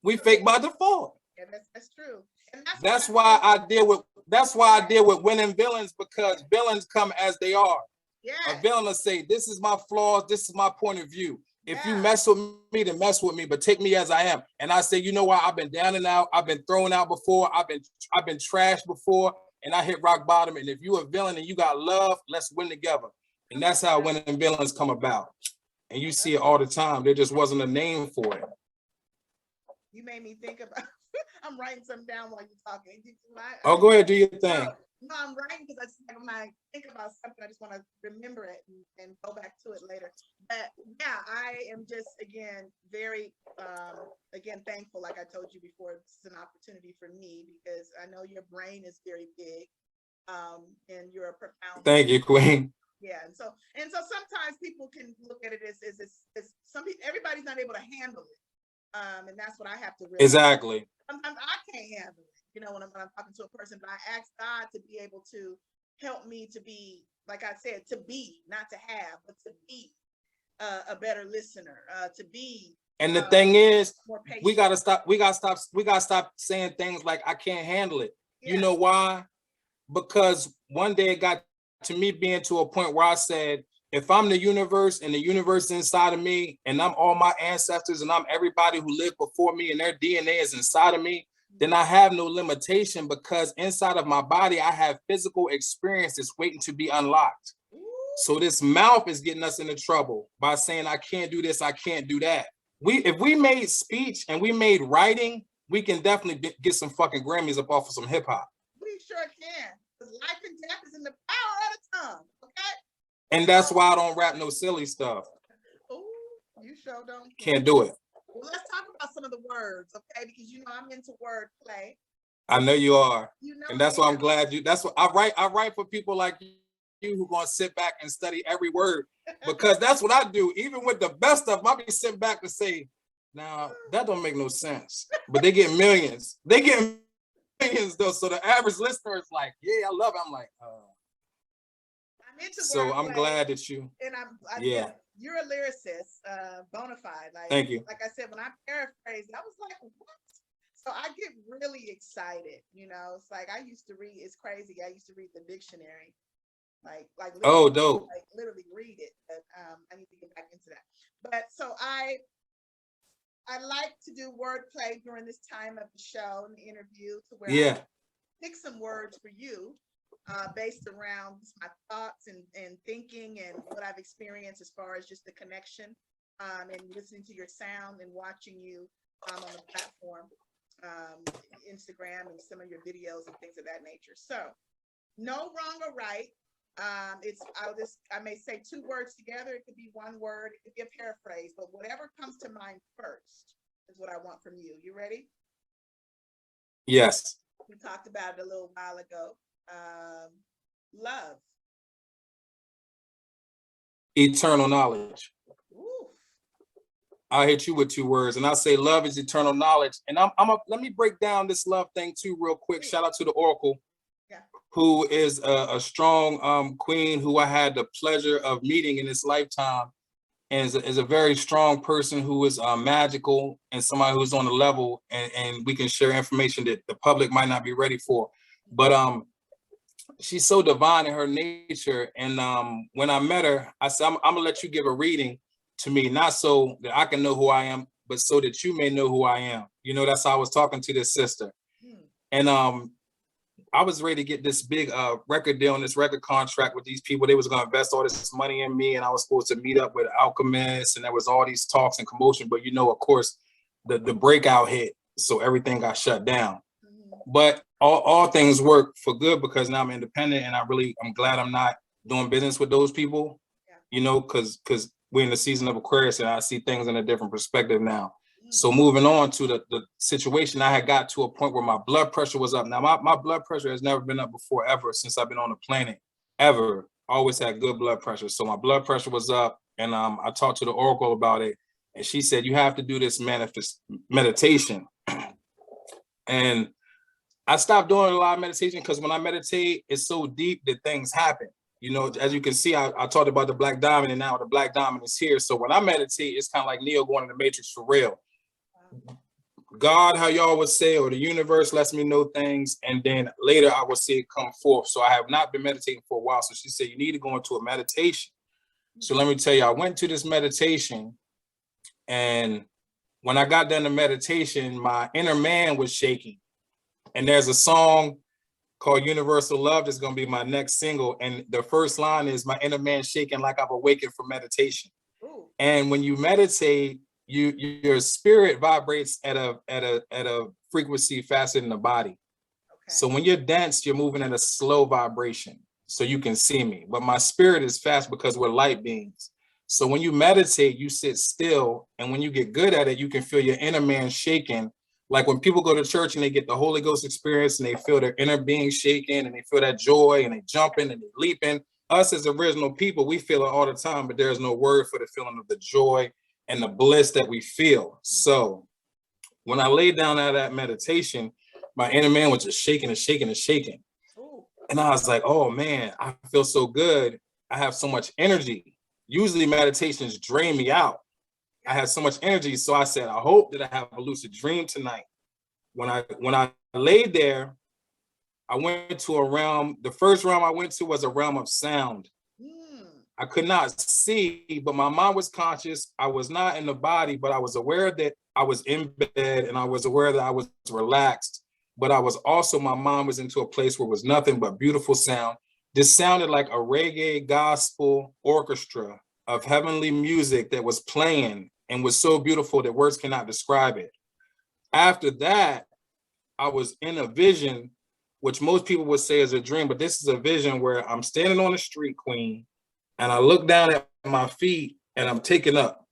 We fake by default. Yeah, that's true. And that's why I deal with winning villains, because villains come as they are. Yeah. A villain will say, this is my flaws, this is my point of view. If you mess with me, then mess with me, but take me as I am. And I say, you know what? I've been down and out. I've been thrown out before. I've been trashed before, and I hit rock bottom. And if you a villain and you got love, let's win together. And that's how winning villains come about. And you see it all the time. There just wasn't a name for it. You made me think about. I'm writing something down while you're talking. Oh, go ahead, do your thing. No, I'm writing because when I think about something, I just want to remember it and go back to it later. But yeah, I am just very thankful. Like I told you before, this is an opportunity for me because I know your brain is very big, and you're a profound. Thank you, Queen. Yeah, and so sometimes people can look at it as everybody's not able to handle it, and that's what I have to realize. Exactly. Sometimes I can't handle it. You know, when I'm talking to a person, but I ask God to be able to help me to be, like I said, to be, not to have, but to be a better listener, to be. And the thing is, we gotta stop saying things like I can't handle it. Yeah. You know why? Because one day it got to me being to a point where I said, if I'm the universe and the universe inside of me, and I'm all my ancestors and I'm everybody who lived before me and their DNA is inside of me, then I have no limitation, because inside of my body, I have physical experiences waiting to be unlocked. So this mouth is getting us into trouble by saying, I can't do this, I can't do that. If we made speech and we made writing, we can definitely get some fucking Grammys up off of some hip hop. We sure can, because life and death is in the power of the tongue, okay? And that's why I don't rap no silly stuff. Ooh, you sure don't. Can't do it. Well, let's talk about some of the words, okay? Because you know I'm into wordplay. I know you are, you know, and that's why I'm glad you. That's what I write for people like you who gonna sit back and study every word, because that's what I do. Even with the best stuff, I be sitting back to say, now that don't make no sense. But they get millions. They get millions though. So the average listener is like, yeah, I love it. I'm like, I'm into so wordplay, I'm glad that you. And yeah. You're a lyricist, bona fide. Like, thank you. Like I said, when I paraphrased, I was like, what? So I get really excited, you know. It's like I used to read, it's crazy. I used to read the dictionary. Like oh, dope. Like literally read it. But I need to get back into that. But so I like to do wordplay during this time of the show and the interview, to where I pick some words for you. Based around my thoughts and thinking and what I've experienced as far as just the connection and listening to your sound and watching you on the platform, Instagram, and some of your videos and things of that nature. So no wrong or right. I may say two words together. It could be one word. It could be a paraphrase, but whatever comes to mind first is what I want from you. You ready? Yes. We talked about it a little while ago. Love. Eternal knowledge. Ooh. I'll hit you with two words, and I'll say love is eternal knowledge. And let me break down this love thing too real quick. Shout out to the Oracle, who is a strong queen who I had the pleasure of meeting in this lifetime, and is a very strong person who is magical and somebody who's on the level, and we can share information that the public might not be ready for. But she's so divine in her nature. And when I met her, I said, I'm gonna let you give a reading to me, not so that I can know who I am, but so that you may know who I am. You know, that's how I was talking to this sister. And I was ready to get this big record deal and this record contract with these people. They was gonna invest all this money in me, and I was supposed to meet up with Alchemist, and there was all these talks and commotion. But you know, of course, the breakout hit, so everything got shut down. But all things work for good because now I'm independent, and I'm glad I'm not doing business with those people. You know, because we're in the season of Aquarius, and I see things in a different perspective now. So moving on to the situation, I had got to a point where my blood pressure was up. Now, my blood pressure has never been up before, ever, since I've been on the planet, ever. I always had good blood pressure. So my blood pressure was up, and I talked to the oracle about it, and she said, you have to do this meditation. And I stopped doing a lot of meditation because when I meditate, it's so deep that things happen. You know, as you can see, I talked about the black diamond, and now the black diamond is here. So when I meditate, it's kind of like Neo going in the Matrix for real. God, how y'all would say, or the universe lets me know things, and then later I will see it come forth. So I have not been meditating for a while. So she said, you need to go into a meditation. So let me tell you, I went to this meditation, and when I got done the meditation, my inner man was shaking. And there's a song called Universal Love that's gonna be my next single. And the first line is, my inner man shaking like I've awakened from meditation. Ooh. And when you meditate, your spirit vibrates at a frequency faster than the body. Okay. So when you're dense, you're moving at a slow vibration, so you can see me. But my spirit is fast because we're light beings. So when you meditate, you sit still, and when you get good at it, you can feel your inner man shaking. Like when people go to church and they get the Holy Ghost experience, and they feel their inner being shaking, and they feel that joy, and they jumping and they leaping. Us as original people, we feel it all the time, but there's no word for the feeling of the joy and the bliss that we feel. So when I laid down out of that meditation, my inner man was just shaking and shaking and shaking. And I was like, oh man, I feel so good. I have so much energy. Usually meditations drain me out. I had so much energy. So I said, I hope that I have a lucid dream tonight. When I laid there, I went to a realm. The first realm I went to was a realm of sound. I could not see, but my mind was conscious. I was not in the body, but I was aware that I was in bed, and I was aware that I was relaxed. But I was also, my mind was into a place where it was nothing but beautiful sound. This sounded like a reggae gospel orchestra of heavenly music that was playing and was so beautiful that words cannot describe it. After that, I was in a vision, which most people would say is a dream, but this is a vision where I'm standing on the street, Queen, and I look down at my feet and I'm taking up.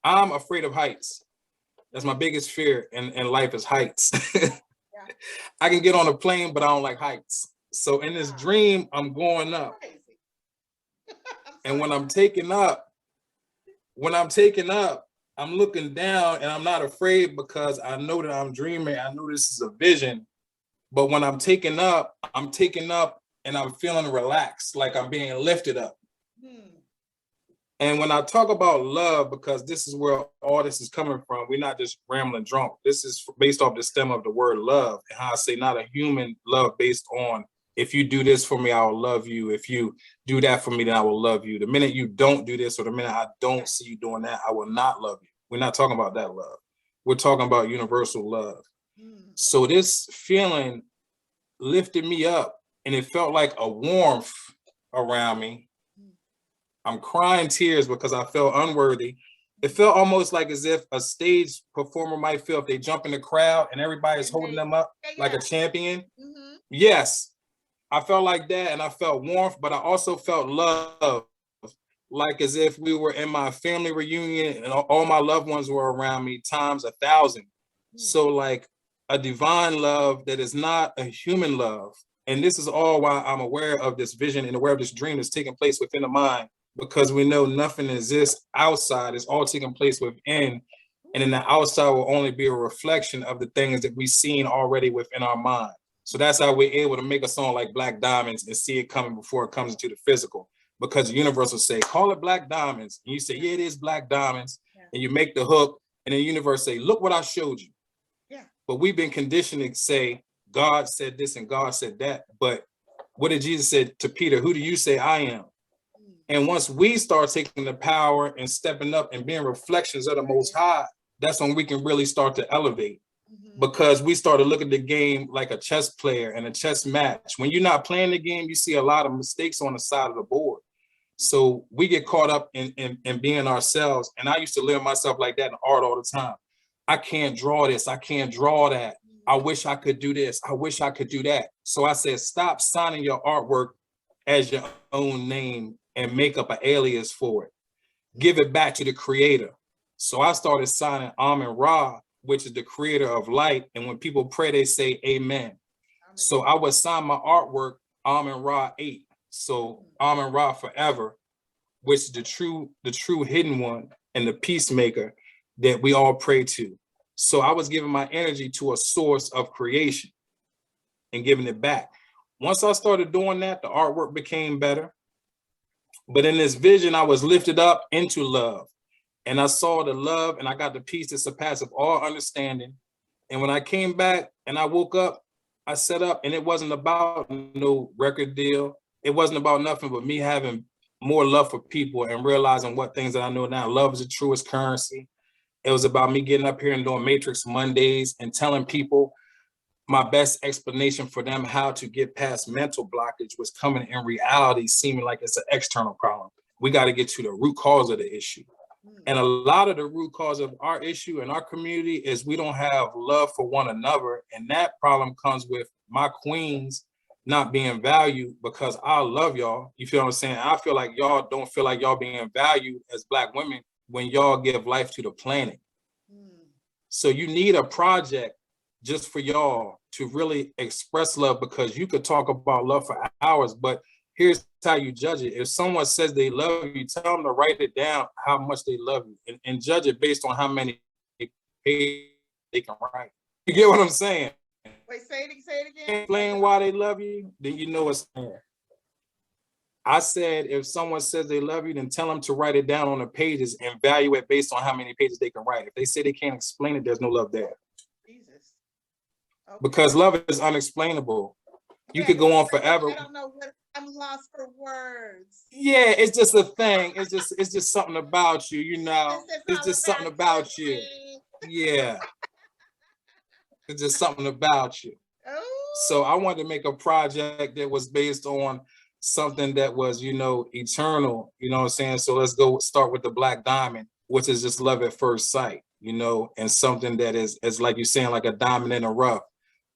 I'm afraid of heights. That's my biggest fear in life, is heights. I can get on a plane, but I don't like heights. So in this dream, I'm going up. And when I'm taking up, I'm looking down, and I'm not afraid because I know that I'm dreaming. I know this is a vision. But when I'm taking up and I'm feeling relaxed, like I'm being lifted up. And when I talk about love, because this is where all this is coming from, we're not just rambling drunk. This is based off the stem of the word love, and how I say not a human love based on, if you do this for me, I will love you. If you do that for me, then I will love you. The minute you don't do this, or the minute I don't see you doing that, I will not love you. We're not talking about that love. We're talking about universal love. So this feeling lifted me up, and it felt like a warmth around me. I'm crying tears because I felt unworthy. It felt almost like as if a stage performer might feel if they jump in the crowd and everybody's holding them up like a champion. Yes, I felt like that, and I felt warmth, but I also felt love, like as if we were in my family reunion and all my loved ones were around me times 1,000. So like a divine love that is not a human love. And this is all why I'm aware of this vision and aware of this dream that's taking place within the mind, because we know nothing exists outside. It's all taking place within. And then the outside will only be a reflection of the things that we've seen already within our mind. So that's how we're able to make a song like Black Diamonds and see it coming before it comes into the physical. Because the universe will say, call it Black Diamonds. And you say, yeah, it is Black Diamonds. And you make the hook, and the universe say, look what I showed you. But we've been conditioned to say, God said this and God said that. But what did Jesus say to Peter? Who do you say I am? And once we start taking the power and stepping up and being reflections of the Most High, that's when we can really start to elevate. Because we start to look at the game like a chess player and a chess match. When you're not playing the game, you see a lot of mistakes on the side of the board. So we get caught up in being ourselves. And I used to live myself like that in art all the time. I can't draw this. I can't draw that. I wish I could do this. I wish I could do that. So I said, stop signing your artwork as your own name and make up an alias for it. Give it back to the creator. So I started signing Amun-Ra, which is the creator of light. And when people pray, they say amen. So I would sign my artwork Amun-Ra 8. So Amun-Ra forever, which is the true hidden one and the peacemaker that we all pray to. So I was giving my energy to a source of creation and giving it back. Once I started doing that, the artwork became better. But in this vision, I was lifted up into love. And I saw the love and I got the peace that surpasses all understanding. And when I came back and I woke up, I set up, and it wasn't about no record deal. It wasn't about nothing but me having more love for people and realizing what things that I know now. Love is the truest currency. It was about me getting up here and doing Matrix Mondays and telling people my best explanation for them how to get past mental blockage was coming in reality, seeming like it's an external problem. We got to get to the root cause of the issue. And a lot of the root cause of our issue in our community is we don't have love for one another. And that problem comes with my queens not being valued because I love y'all. You feel what I'm saying? I feel like y'all don't feel like y'all being valued as Black women when y'all give life to the planet. So you need a project just for y'all to really express love, because you could talk about love for hours, but here's how you judge it. If someone says they love you, tell them to write it down how much they love you and judge it based on how many pages they can write. You get what I'm saying? Wait, say it again. Explain why they love you, then you know it's there. I said, if someone says they love you, then tell them to write it down on the pages and value it based on how many pages they can write. If they say they can't explain it, there's no love there. Jesus. Okay. Because love is unexplainable. You could go on forever. I don't know what, I'm lost for words. Yeah, it's just a thing. It's just something about you, you know. It's just something about you. Yeah. It's just something about you. So I wanted to make a project that was based on something that was, you know, eternal, you know what I'm saying? So let's go start with the Black Diamond, which is just love at first sight, you know, and something that is like you're saying, like a diamond in the rough.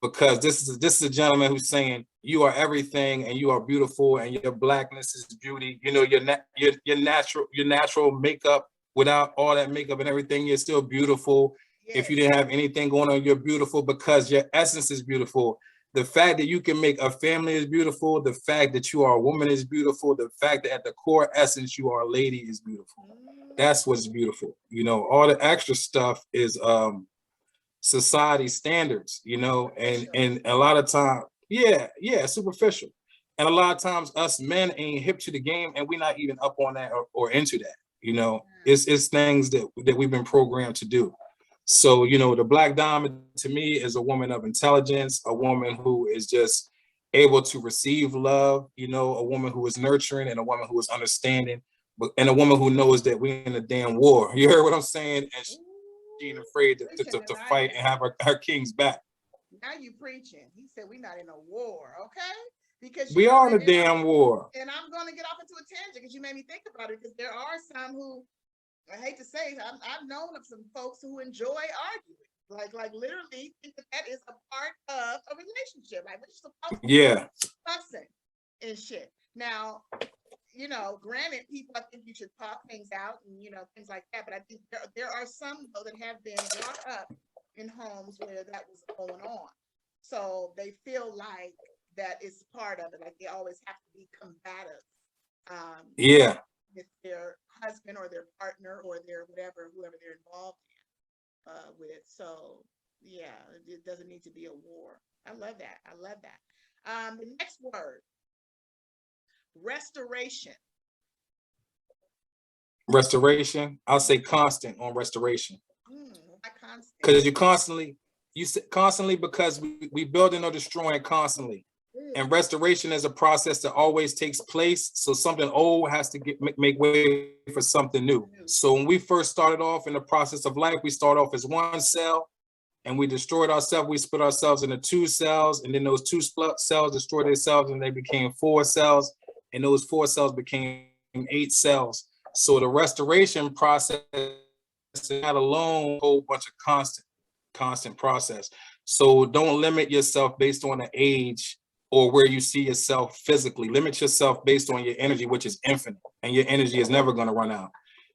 Because this is a gentleman who's saying you are everything and you are beautiful and your Blackness is beauty. You know, your natural makeup, without all that makeup and everything, you're still beautiful. Yes. If you didn't have anything going on, you're beautiful because your essence is beautiful. The fact that you can make a family is beautiful. The fact that you are a woman is beautiful. The fact that at the core essence, you are a lady is beautiful. That's what's beautiful. You know, all the extra stuff is society standards, you know, and a lot of time, yeah, superficial. And a lot of times us men ain't hip to the game and we're not even up on that or into that, you know. It's things that we've been programmed to do. So, you know, the Black Diamond to me is a woman of intelligence, a woman who is just able to receive love, you know, a woman who is nurturing and a woman who is understanding, and a woman who knows that we're in a damn war. You heard what I'm saying? And she ain't afraid to fight and have her kings back. Now you preaching. He said we're not in a war, okay? Because we are in a damn war. And I'm going to get off into a tangent because you made me think about it, because there are some who, I hate to say, I've known of some folks who enjoy arguing, like literally think that is a part of a relationship. Like we're supposed to be fussing and shit. Now, you know, granted, people, I think you should talk things out and, you know, things like that. But I think there are some, though, that have been brought up in homes where that was going on. So they feel like that is part of it. Like they always have to be combative. With their husband or their partner or their whoever they're involved with. So yeah, it doesn't need to be a war. I love that. The next word, restoration. Restoration. I'll say constant on restoration. Why constant? Because you constantly, Constantly, because we building or destroying constantly. And restoration is a process that always takes place. So something old has to make way for something new. So when we first started off in the process of life, we start off as one cell and we destroyed ourselves. We split ourselves into 2 cells, and then those 2 cells destroyed themselves and they became 4 cells. And those 4 cells became 8 cells. So the restoration process is not alone, a whole bunch of constant process. So don't limit yourself based on the age or where you see yourself physically. Limit yourself based on your energy, which is infinite, and your energy is never gonna run out.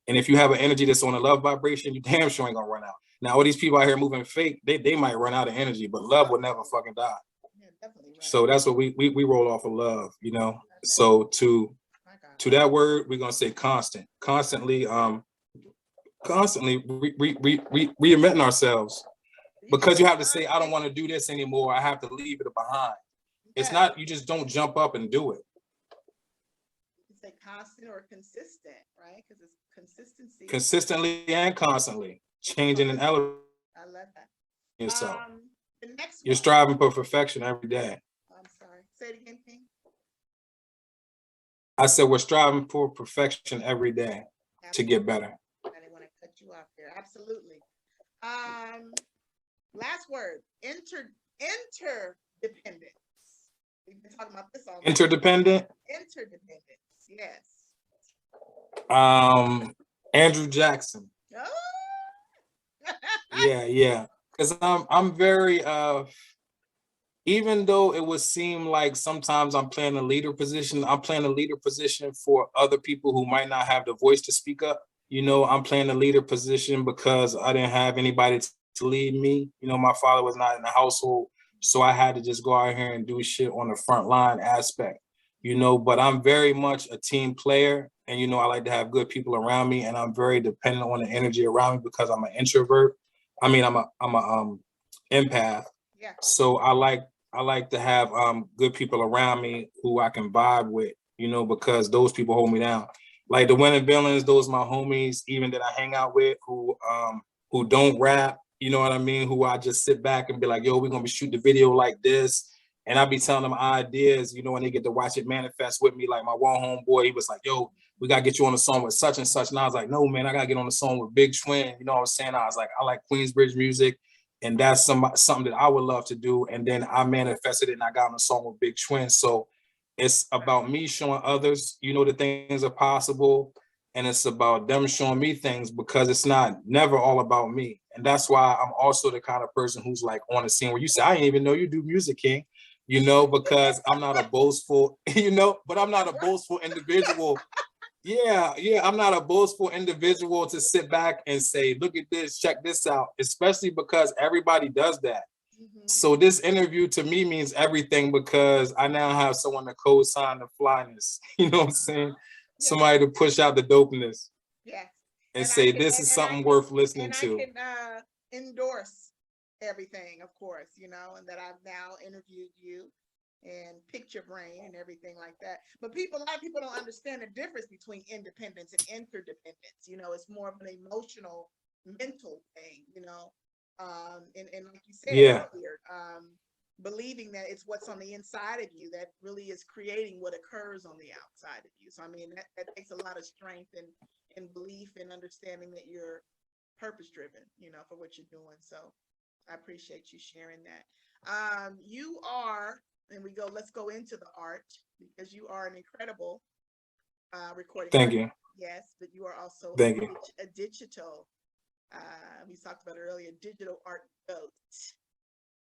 And if you have an energy that's on a love vibration, you damn sure ain't gonna run out. Now, all these people out here moving fake, they might run out of energy, but love will never fucking die. Yeah, definitely right. So that's what we roll off of love, you know? So to that word, we're gonna say constant, constantly reinventing ourselves, because you have to say, I don't want to do this anymore. I have to leave it behind. It's not, you just don't jump up and do it. You say constant or consistent, right? Because it's consistency. Consistently and constantly changing and elevating I love that. yourself. The next You're one. striving for perfection every day. I'm sorry. Say it again, King. I said we're striving for perfection every day to get better. I didn't want to cut you off there. Absolutely. Last word. Interdependence. We've been talking about this all night. Interdependent. Interdependence. Yes. Andrew Jackson. Oh. Yeah. Because I'm very even though it would seem like sometimes I'm playing a leader position, I'm playing a leader position for other people who might not have the voice to speak up. You know, I'm playing a leader position because I didn't have anybody to lead me. You know, my father was not in the household, so I had to just go out here and do shit on the front line aspect, you know, but I'm very much a team player, and, you know, I like to have good people around me, and I'm very dependent on the energy around me because I'm an introvert. I mean, I'm a empath. Yeah. So I like to have good people around me who I can vibe with, you know, because those people hold me down. Like the Winning Villains, those my homies, even that I hang out with, who don't rap, you know what I mean? Who I just sit back and be like, yo, we're gonna be shooting the video like this. And I be telling them ideas, you know, and they get to watch it manifest with me. Like my one homeboy, he was like, yo, we gotta get you on the song with such and such. And I was like, no, man, I gotta get on the song with Big Twin. You know what I'm saying? I was like, I like Queensbridge music. And that's something that I would love to do. And then I manifested it and I got on a song with Big Twin. So it's about me showing others, you know, the things are possible. And it's about them showing me things, because it's never all about me. And that's why I'm also the kind of person who's like on the scene where you say, I didn't even know you do music, King, you know, because I'm not a boastful, you know, but I'm not a boastful individual. Yeah, I'm not a boastful individual to sit back and say, look at this, check this out, especially because everybody does that. Mm-hmm. So this interview to me means everything, because I now have someone to co-sign the flyness, you know what I'm saying? Yeah. Somebody to push out the dopeness. Yeah. And say, this is something worth listening to. I can endorse everything, of course, you know, and that I've now interviewed you and picked your brain and everything like that. But a lot of people don't understand the difference between independence and interdependence. You know, it's more of an emotional, mental thing, you know. And like you said earlier, believing that it's what's on the inside of you that really is creating what occurs on the outside of you. So I mean, that takes a lot of strength and belief and understanding that you're purpose driven, you know, for what you're doing. So I appreciate you sharing that. You are, and let's go into the art, because you are an incredible recording Thank artist. you. Yes, but you are also a digital, we talked about earlier, digital art goat.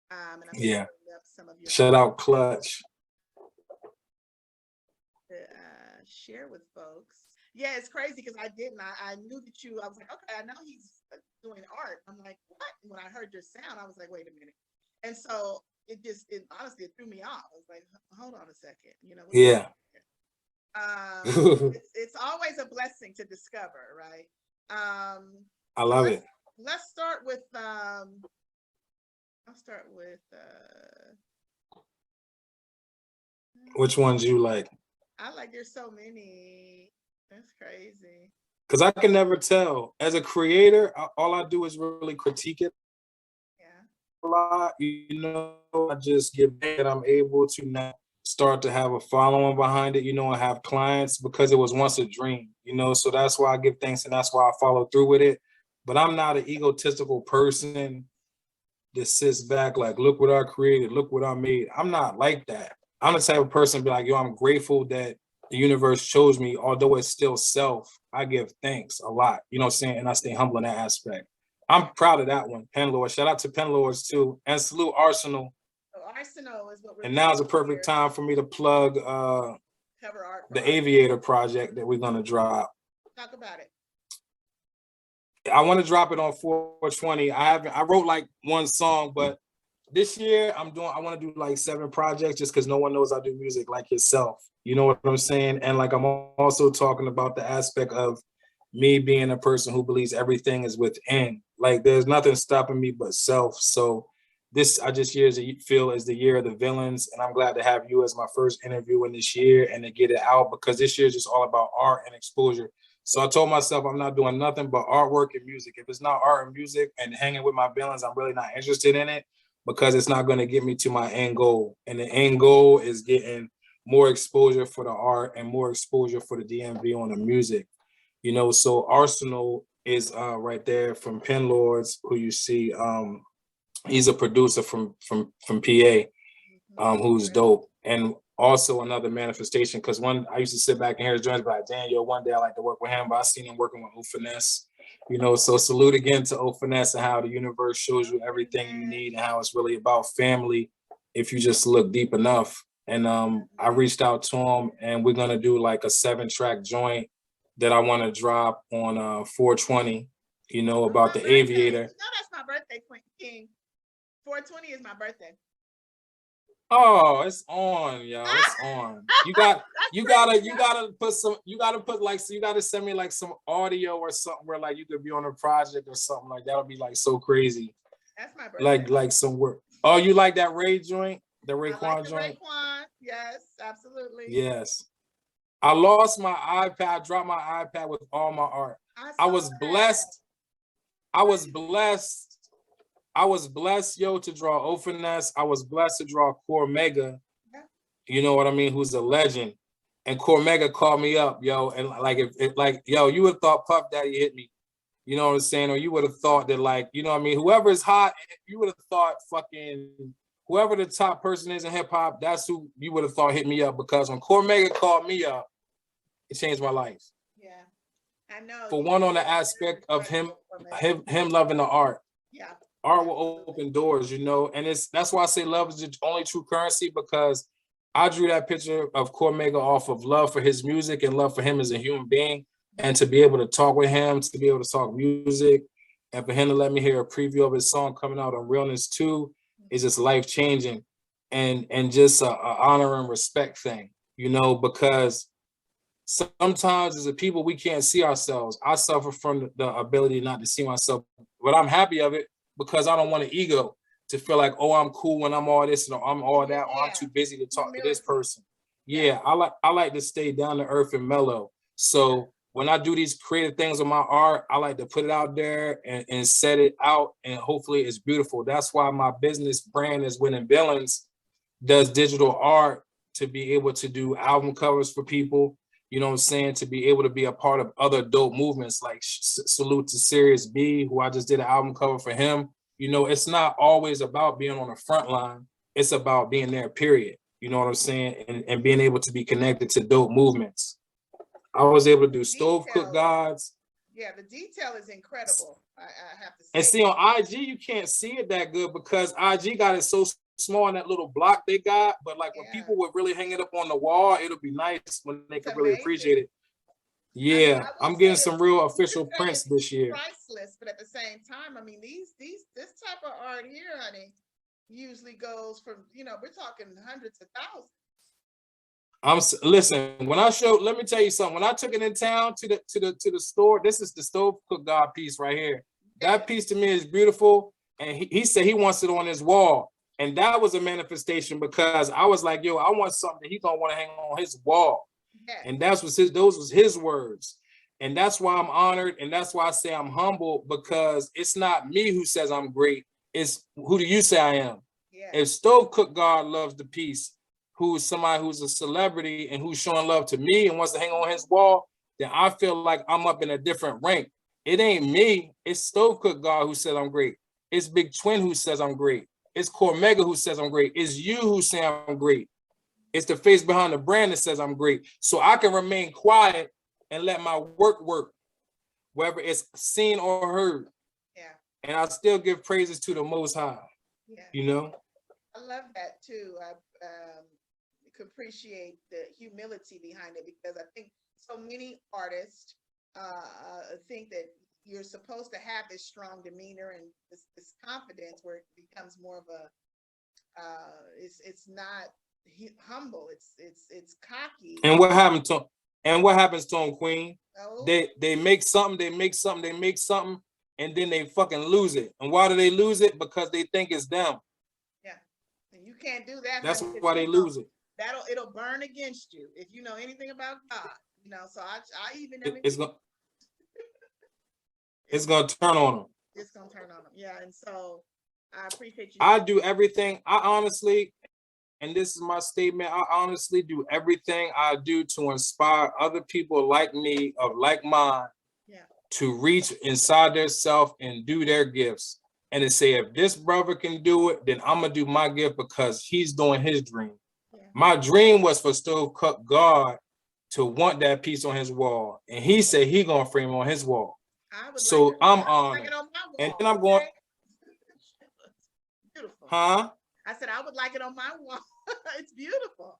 And I'm up some of your shout out Clutch to share with folks. Yeah, it's crazy because I knew that I was like, okay, I know he's doing art. I'm like, what? And when I heard your sound, I was like, wait a minute. And so honestly, it threw me off. I was like, hold on a second, you know. Yeah. It's always a blessing to discover, right? I love it. Let's start with which ones you like? There's so many. That's crazy. Because I can never tell. As a creator, all I do is really critique it. Yeah. lot. You know, I just get that I'm able to now start to have a following behind it, you know, and have clients because it was once a dream, you know. So that's why I give thanks and that's why I follow through with it. But I'm not an egotistical person that sits back like, look what I created, look what I made. I'm not like that. I'm the type of person be like, yo, I'm grateful that the universe chose me, although it's still self. I give thanks a lot, you know what I'm saying? And I stay humble in that aspect. I'm proud of that one, Pen Lord. Shout out to Pen Lords too. And salute Arsenal. So Arsenal is what we're And now's a perfect time for me to plug cover art the Aviator project that we're gonna drop. Talk about it. I want to drop it on 420. I wrote like one song, but this year I want to do like 7 projects just because no one knows I do music like yourself. You know what I'm saying? And like I'm also talking about the aspect of me being a person who believes everything is within. Like there's nothing stopping me but self. So this I just feel is the year of the villains, and I'm glad to have you as my first interview in this year and to get it out because this year is just all about art and exposure. So I told myself I'm not doing nothing but artwork and music. If it's not art and music and hanging with my villains, I'm really not interested in it because it's not going to get me to my end goal. And the end goal is getting more exposure for the art and more exposure for the DMV on the music. You know, so Arsenal is right there from Pen Lords, who you see. He's a producer from PA, who's dope. And also another manifestation, because I used to sit back and hear his joints, but like, damn, yo, one day I like to work with him, but I seen him working with O-Finesse, you know, so salute again to O-Finesse and how the universe shows you everything you need and how it's really about family if you just look deep enough. And I reached out to him and we're gonna do like a 7-track joint that I wanna drop on 420, you know, about the Aviator. No, that's my birthday, King. 420 is my birthday. Oh, it's on, yo. It's on. You gotta send me like some audio or something where like you could be on a project or something like that'll be like so crazy. That's my birthday. Like some work. Oh, you like that Ray joint? The Raekwon joint? Raekwon, yes, absolutely. Yes. I lost my iPad, I dropped my iPad with all my art. I was blessed, yo, to draw O-Finesse. I was blessed to draw Cormega, you know what I mean, who's a legend. And Cormega called me up, yo, and like, yo, you would have thought Puff Daddy hit me, you know what I'm saying? Or you would have thought that, like, you know what I mean, whoever is hot, you would have thought fucking, whoever the top person is in hip hop, that's who you would have thought hit me up, because when Cormega called me up, it changed my life. Yeah, I know. For one, on the aspect of him loving the art. Yeah. Art will open doors, you know, and that's why I say love is the only true currency, because I drew that picture of Cormega off of love for his music and love for him as a human being, and to be able to talk with him, to be able to talk music, and for him to let me hear a preview of his song coming out on Realness 2 is just life-changing, and just a honor and respect thing, you know, because sometimes as a people, we can't see ourselves. I suffer from the ability not to see myself, but I'm happy of it because I don't want an ego to feel like, oh, I'm cool when I'm all this and I'm all that, or I'm too busy to talk to this person. Yeah, I like to stay down to earth and mellow. So when I do these creative things with my art, I like to put it out there and set it out, and hopefully it's beautiful. That's why my business brand is Winning Billings, does digital art to be able to do album covers for people, you know what I'm saying, to be able to be a part of other dope movements, like salute to Sirius B, who I just did an album cover for him. You know, it's not always about being on the front line. It's about being there, period. You know what I'm saying? And being able to be connected to dope movements. I was able to do Stove Cook Gods. Yeah, the detail is incredible, I have to say. And see, on IG, you can't see it that good because IG got it so small in that little block they got, but like when people would really hang it up on the wall, it'll be nice when they could really appreciate it. Yeah, I'm getting some real official prints this year. Priceless, but at the same time, I mean, this type of art here, honey, usually goes from, you know, we're talking hundreds of thousands. Listen, when I showed, let me tell you something. When I took it in town to the store, this is the Stove Cook God piece right here. That piece to me is beautiful, and he said he wants it on his wall. And that was a manifestation because I was like, yo, I want something that he's gonna want to hang on his wall. Yeah. And those was his words. And that's why I'm honored. And that's why I say I'm humble, because it's not me who says I'm great. It's who do you say I am? Yeah. If Stove Cook God loves the piece, who's somebody who's a celebrity and who's showing love to me and wants to hang on his wall, then I feel like I'm up in a different rank. It ain't me. It's Stove Cook God who says I'm great. It's Big Twin who says I'm great. It's Cormega who says I'm great. It's you who say I'm great. It's the face behind the brand that says I'm great. So I can remain quiet and let my work work, whether it's seen or heard. Yeah. And I still give praises to the Most High. Yeah. You know? I love that too. I could appreciate the humility behind it, because I think so many artists think that you're supposed to have this strong demeanor and this confidence, where it becomes more of a it's not humble, it's cocky. And what happened to and what happens to them, Queen? Oh. They make something, and then they fucking lose it. And why do they lose it? Because they think it's them. Yeah. And you can't do that. That's why they lose it. It'll burn against you if you know anything about God. You know, so I even it's gonna turn on them. It's gonna turn on them. Yeah, and so I appreciate you. I do everything. I honestly, and this is my statement, I honestly do everything I do to inspire other people like me, of like mind, to reach inside their self and do their gifts. And to say, if this brother can do it, then I'm gonna do my gift, because he's doing his dream. Yeah. My dream was for Stove Cook God to want that piece on his wall. And he said he gonna frame on his wall. So I'm honored. And then I'm going, beautiful. Huh? I said I would like it on my wall. It's beautiful.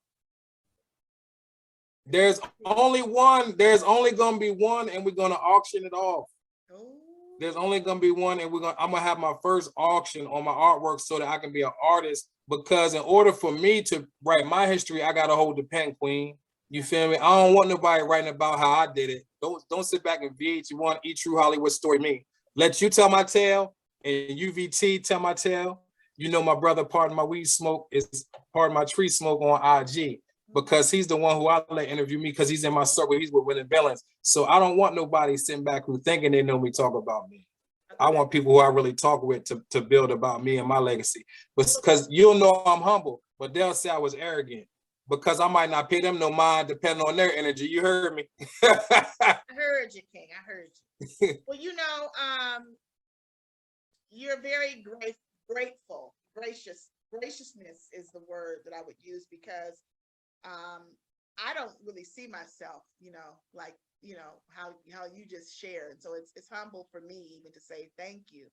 There's only one. There's only gonna be one, and we're gonna auction it off. Oh. There's only gonna be one, and I'm gonna have my first auction on my artwork so that I can be an artist. Because in order for me to write my history, I gotta hold the pen, Queen. You feel me? I don't want nobody writing about how I did it. Don't sit back and VH1 eat true Hollywood story me. Let you tell my tale, and UVT tell my tale. You know, my brother, Pardon My Weed Smoke, is Pardon My Tree Smoke on IG, because he's the one who I let interview me, because he's in my circle. He's with Winning Villains. So I don't want nobody sitting back who thinking they know me talk about me. I want people who I really talk with to build about me and my legacy. Because you'll know I'm humble, but they'll say I was arrogant, because I might not pay them no mind depending on their energy. You heard me. I heard you, King. I heard you. Well, you know, you're very grateful. Graciousness is the word that I would use, because I don't really see myself, you know, like, you know, how you just shared. So it's humble for me even to say thank you,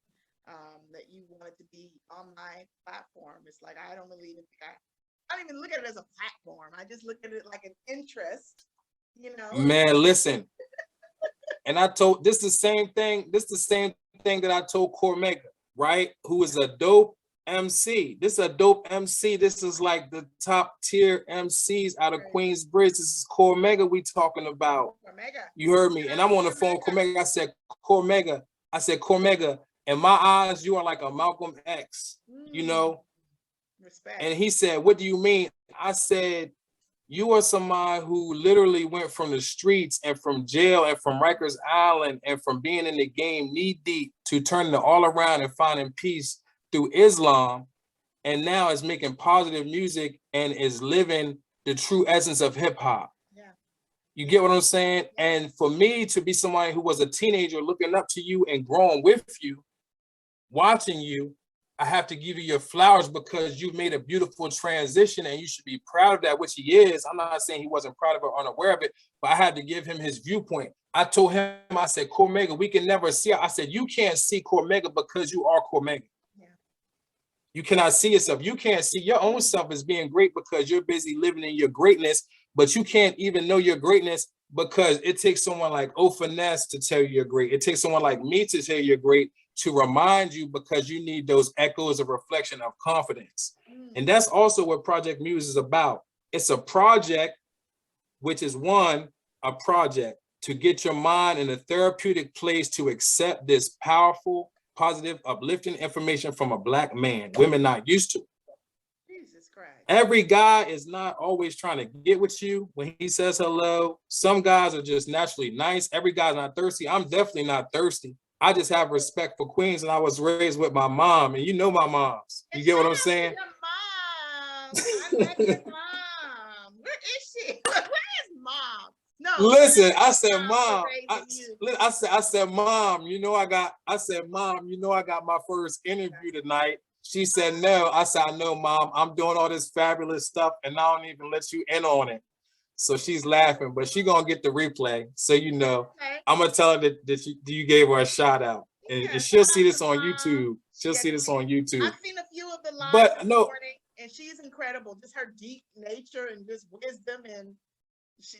that you wanted to be on my platform. It's like, I don't really even think I don't even look at it as a platform. I just look at it like an interest, you know. Man, listen. And I told this the same thing that I told Cormega, right? Who is a dope MC. This is a dope MC. This is like the top tier MCs out of Queensbridge. This is Cormega we talking about. Cormega. You heard me. And I'm on the phone, Cormega. I said, Cormega, in my eyes, you are like a Malcolm X, you know? Respect. And he said, what do you mean? I said, you are somebody who literally went from the streets and from jail and from Rikers Island and from being in the game knee deep to turning it all around and finding peace through Islam, and now is making positive music and is living the true essence of hip hop. Yeah. You get what I'm saying? And for me to be somebody who was a teenager looking up to you and growing with you, watching you, I have to give you your flowers, because you've made a beautiful transition and you should be proud of that, which he is. I'm not saying he wasn't proud of it or unaware of it, but I had to give him his viewpoint. I told him, I said, Cormega, we can never see. I said, you can't see Cormega because you are Cormega. Yeah. You cannot see yourself. You can't see your own self as being great because you're busy living in your greatness, but you can't even know your greatness because it takes someone like Finesse to tell you you're great. It takes someone like me to tell you you're great, to remind you, because you need those echoes of reflection of confidence. And that's also what Project Muse is about. It's a project, which is a project to get your mind in a therapeutic place to accept this powerful, positive, uplifting information from a Black man, women not used to. Jesus Christ. Every guy is not always trying to get with you when he says hello. Some guys are just naturally nice. Every guy's not thirsty. I'm definitely not thirsty. I just have respect for queens, and I was raised with my mom, and you know my moms. You get what I'm saying? Your mom. I love your mom. Where is she? Where is mom? No. Listen, I said, mom. I said, mom. Mom. You know, I got my first interview tonight. She said, no. I said, I know, mom. I'm doing all this fabulous stuff, and I don't even let you in on it. So she's laughing, but she gonna get the replay. So you know, okay. I'm gonna tell her that you gave her a shout out, and she'll see this on YouTube. She'll see this on YouTube. I've seen a few of the live recording, and she's incredible. Just her deep nature and just wisdom, and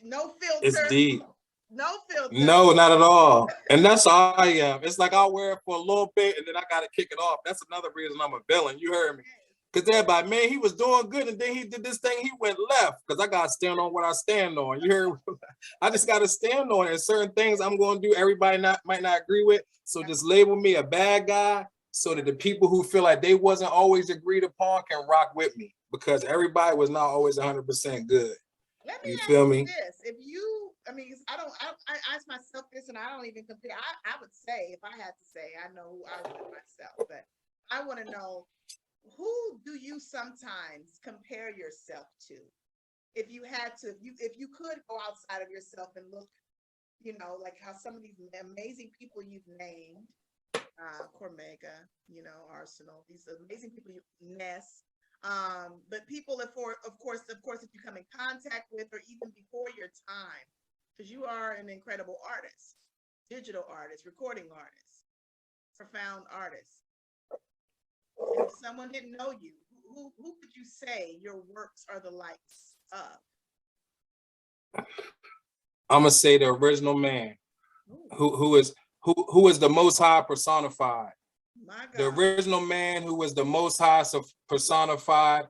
no filter. It's deep. No filter. No, not at all. And that's how I am. It's like I'll wear it for a little bit, and then I gotta kick it off. That's another reason I'm a villain. You heard me. Because everybody, man, he was doing good, and then he did this thing, he went left. Because I got to stand on what I stand on. You heard? I just got to stand on it. And certain things I'm going to do, everybody might not agree with. So just label me a bad guy so that the people who feel like they wasn't always agreed upon can rock with me. Because everybody was not always 100% good. Let me you feel me? This. If you, I mean, I ask myself this, and I don't even compare. I would say, if I had to say, I know who I would myself, but I want to know, who do you sometimes compare yourself to? If you had to, if you could go outside of yourself and look, you know, like how some of these amazing people you've named, Cormega, you know, Arsenal, these amazing people, Ness, but people, of course, if you come in contact with, or even before your time, because you are an incredible artist, digital artist, recording artist, profound artist. If someone didn't know you, who could you say your works are the likes of? I'm gonna say the original man, who is the Most High personified. My God. The original man who is the Most High personified,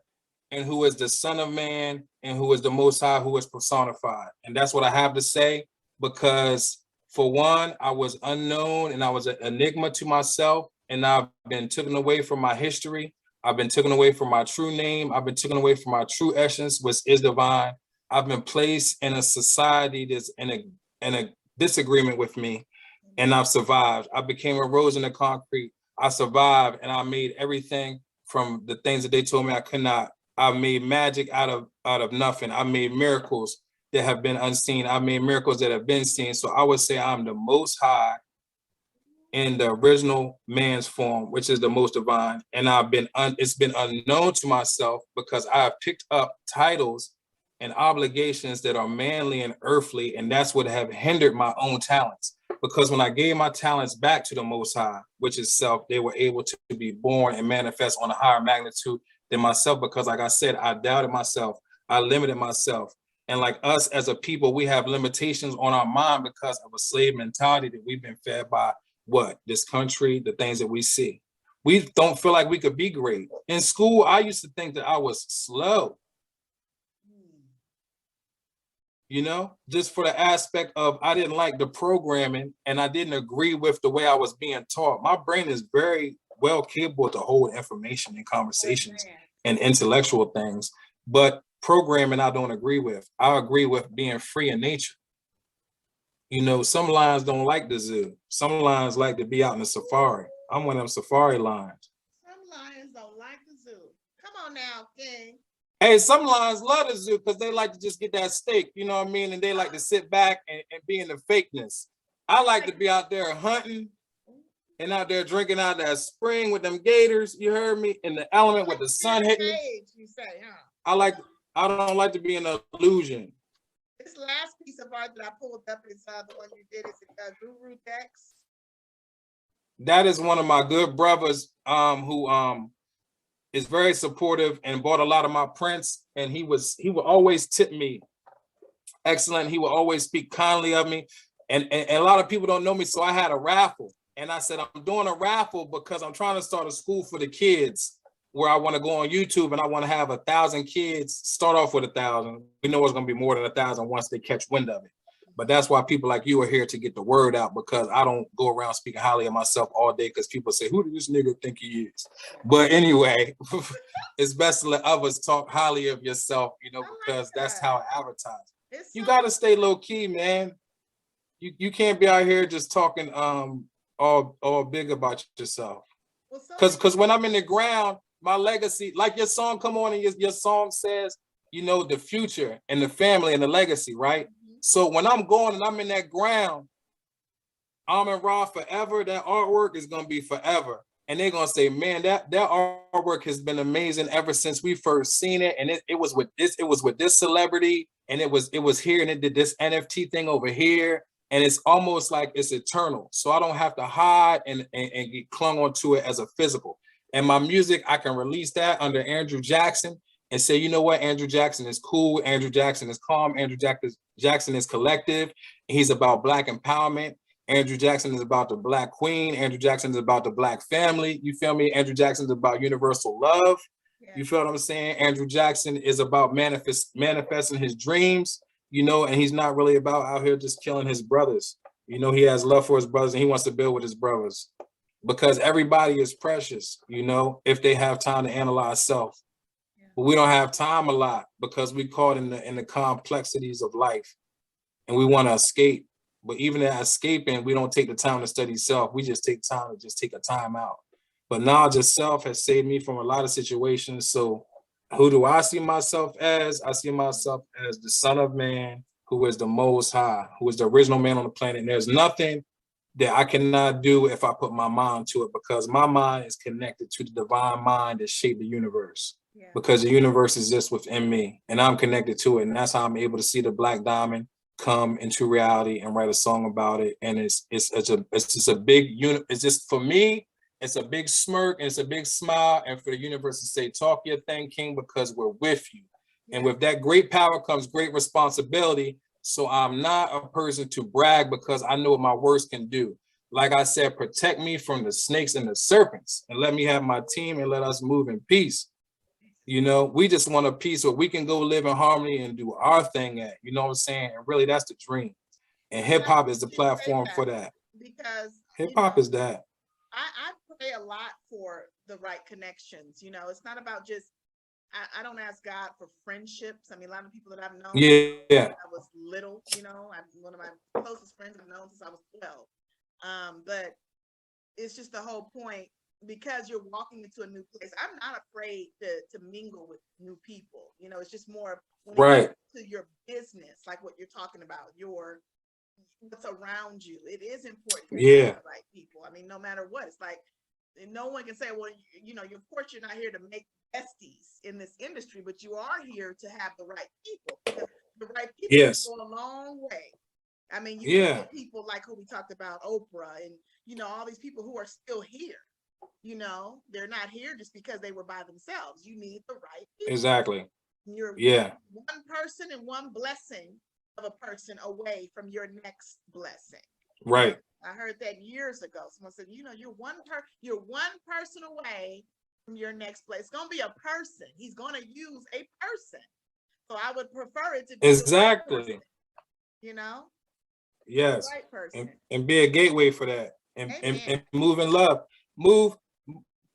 and who is the Son of Man, and who is the Most High who is personified. And that's what I have to say, because for one, I was unknown and I was an enigma to myself. And I've been taken away from my history. I've been taken away from my true name. I've been taken away from my true essence, which is divine. I've been placed in a society that's in a disagreement with me, and I've survived. I became a rose in the concrete. I survived, and I made everything from the things that they told me I could not. I made magic out of nothing. I made miracles that have been unseen. I made miracles that have been seen. So I would say I'm the Most High in the original man's form, which is the most divine. And it's been unknown to myself, because I have picked up titles and obligations that are manly and earthly, and that's what have hindered my own talents. Because when I gave my talents back to the Most High, which is self, they were able to be born and manifest on a higher magnitude than myself. Because like I said, I doubted myself, I limited myself. And like us as a people, we have limitations on our mind because of a slave mentality that we've been fed by this country, the things that we see. We don't feel like we could be great. In school, I used to think that I was slow. You know, just for the aspect of I didn't like the programming and I didn't agree with the way I was being taught. My brain is very well capable to hold information and conversations and intellectual things, but programming I don't agree with. I agree with being free in nature. You know, some lions don't like the zoo. Some lions like to be out in the safari. I'm one of them safari lions. Some lions don't like the zoo. Come on now, King. Hey, some lions love the zoo because they like to just get that steak, you know what I mean? And they like to sit back and be in the fakeness. I like to be out there hunting and out there drinking out that spring with them gators, you heard me? In the element with the sun hitting me. You say, huh? I don't like to be in an illusion. This last piece of art that I pulled up is the one you did. Is it Guru Dex? That is one of my good brothers who is very supportive and bought a lot of my prints. And he would always tip me excellent. He would always speak kindly of me. And a lot of people don't know me. So I had a raffle. And I said, I'm doing a raffle because I'm trying to start a school for the kids where I want to go on YouTube and I want to have 1,000 kids start off with 1,000. We know it's going to be more than 1,000 once they catch wind of it. But that's why people like you are here to get the word out, because I don't go around speaking highly of myself all day because people say, who does this nigga think he is? But anyway, it's best to let others talk highly of yourself, you know, because that's how I advertise. You got to stay low key, man. You can't be out here just talking all big about yourself. Well, so Because when I'm in the ground, my legacy, like your song come on and your song says, you know, the future and the family and the legacy, right? So when I'm going and I'm in that ground, I'm in Raw forever, that artwork is gonna be forever. And they're gonna say, man, that artwork has been amazing ever since we first seen it. And it was with this celebrity, and it was here, and it did this NFT thing over here. And it's almost like it's eternal. So I don't have to hide and get clung onto it as a physical. And my music, I can release that under Andrew Jackson and say, you know what, Andrew Jackson is cool, Andrew Jackson is calm, Andrew Jackson is collective. He's about Black empowerment. Andrew Jackson is about the Black queen. Andrew Jackson is about the Black family. You feel me? Andrew Jackson is about universal love. yeah. You feel what I'm saying? Andrew Jackson is about manifesting his dreams, you know, and he's not really about out here just killing his brothers. You know, he has love for his brothers and he wants to build with his brothers, because everybody is precious, you know, if they have time to analyze self. Yeah. But we don't have time a lot because we caught in the complexities of life and we want to escape. But even at escaping, we don't take the time to study self. We just take time to just take a time out. But knowledge of self has saved me from a lot of situations. So who do I see myself as? I see myself as the Son of Man, who is the Most High, who is the original man on the planet. And there's nothing that I cannot do if I put my mind to it, because my mind is connected to the divine mind that shaped the universe. Yeah. Because the universe exists within me and I'm connected to it. And that's how I'm able to see the Black Diamond come into reality and write a song about it. And it's just a big unit. It's just, for me, it's a big smirk and it's a big smile, and for the universe to say, talk your thing, King, because we're with you. And with that great power comes great responsibility. So I'm not a person to brag, because I know what my words can do. Like I said, protect me from the snakes and the serpents, and let me have my team and let us move in peace. You know, we just want a peace where we can go live in harmony and do our thing at, you know what I'm saying? And really, that's the dream. And hip hop is the platform for that. Because hip hop is that. I pray a lot for the right connections. You know, it's not about just, I don't ask God for friendships. I mean, a lot of people that I've known Yeah. I was little, you know, one of my closest friends I've known since I was 12. But it's just the whole point, because you're walking into a new place. I'm not afraid to mingle with new people. You know, it's just more when it comes to your business, like what you're talking about, what's around you. It is important to have the right people. I mean, no matter what, it's like no one can say, well, you know, of course you're not here to make besties in this industry, but you are here to have the right people. Because the right people go a long way. I mean, you get people like who we talked about, Oprah, and you know, all these people who are still here. You know, they're not here just because they were by themselves. You need the right people. Exactly. You're one person and one blessing of a person away from your next blessing. Right. I heard that years ago. Someone said, you know, you're one person away from your next place. It's gonna be a person. He's gonna use a person. So I would prefer it to be the right person, you know? Yes. The right person. And be a gateway for that. And move in love.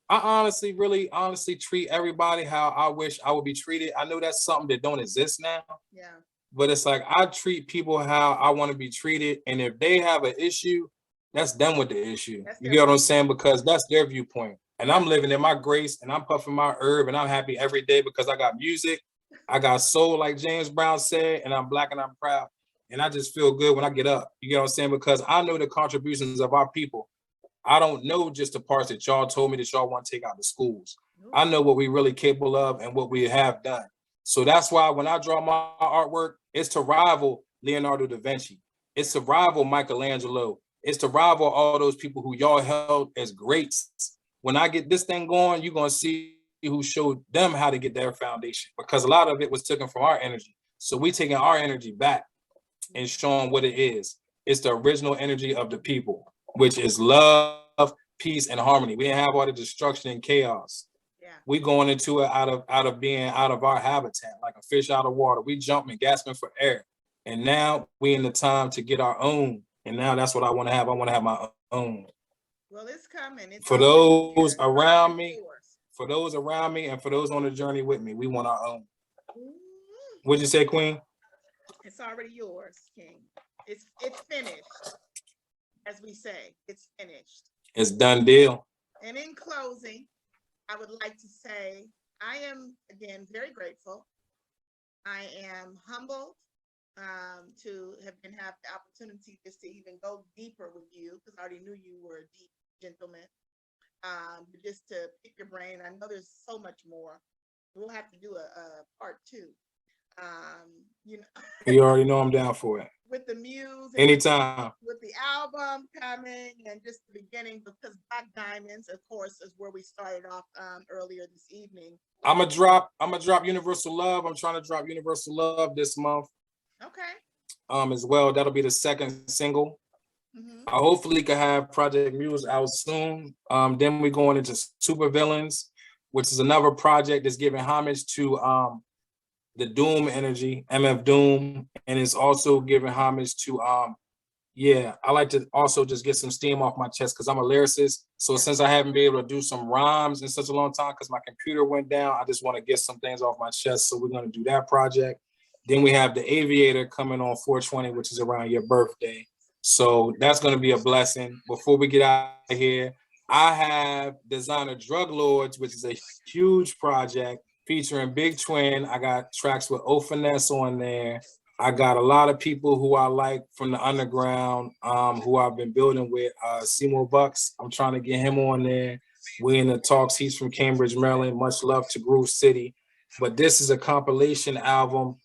I honestly treat everybody how I wish I would be treated. I know that's something that don't exist now. Yeah. But it's like, I treat people how I want to be treated. And if they have an issue, that's them with the issue. You get what I'm saying? Because that's their viewpoint. And I'm living in my grace and I'm puffing my herb and I'm happy every day because I got music. I got soul, like James Brown said, and I'm Black and I'm proud. And I just feel good when I get up. You get what I'm saying? Because I know the contributions of our people. I don't know just the parts that y'all told me that y'all want to take out the schools. I know what we really capable of and what we have done. So that's why when I draw my artwork, it's to rival Leonardo da Vinci. It's to rival Michelangelo. It's to rival all those people who y'all held as greats. When I get this thing going, you're going to see who showed them how to get their foundation, because a lot of it was taken from our energy. So we taking our energy back and showing what it is. It's the original energy of the people, which is love, peace, and harmony. We didn't have all the destruction and chaos. Yeah. We going into it out of being out of our habitat, like a fish out of water. We jumping, gasping for air. And now we in the time to get our own. And now that's what I want to have. I want to have my own. Well, it's coming. It's for those around me, for those around me, and for those on the journey with me, we want our own. What'd you say, Queen? It's already yours, King. It's finished. as we say, it's finished. It's done deal. And in closing, I would like to say, I am, again, very grateful. I am humbled to have the opportunity just to even go deeper with you, because I already knew you were a deep gentleman. But just to pick your brain, I know there's so much more. We'll have to do a part 2. You know, You already know I'm down for it. with the Muse, Anytime. with the album coming, and just the beginning, because Black Diamondz, of course, is where we started off earlier this evening. I'm gonna drop Universal Love. I'm trying to drop Universal Love this month. Okay. As well. That'll be the second single. Mm-hmm. I hopefully could have Project Muse out soon. Then we're going into Super Villains, which is another project that's giving homage to the Doom energy, MF Doom, and it's also giving homage to I like to also just get some steam off my chest because I'm a lyricist. So since I haven't been able to do some rhymes in such a long time because my computer went down, I just want to get some things off my chest. So we're going to do that project. Then we have The Aviator coming on 420, which is around your birthday. So that's going to be a blessing. Before we get out of here, I have Designer Drug Lords, which is a huge project featuring Big Twin. I got tracks with O-Finesse on there. I got a lot of people who I like from the underground, who I've been building with. Seymour Bucks, I'm trying to get him on there. We in the talks. He's from Cambridge, Maryland. Much love to Groove City. But this is a compilation album,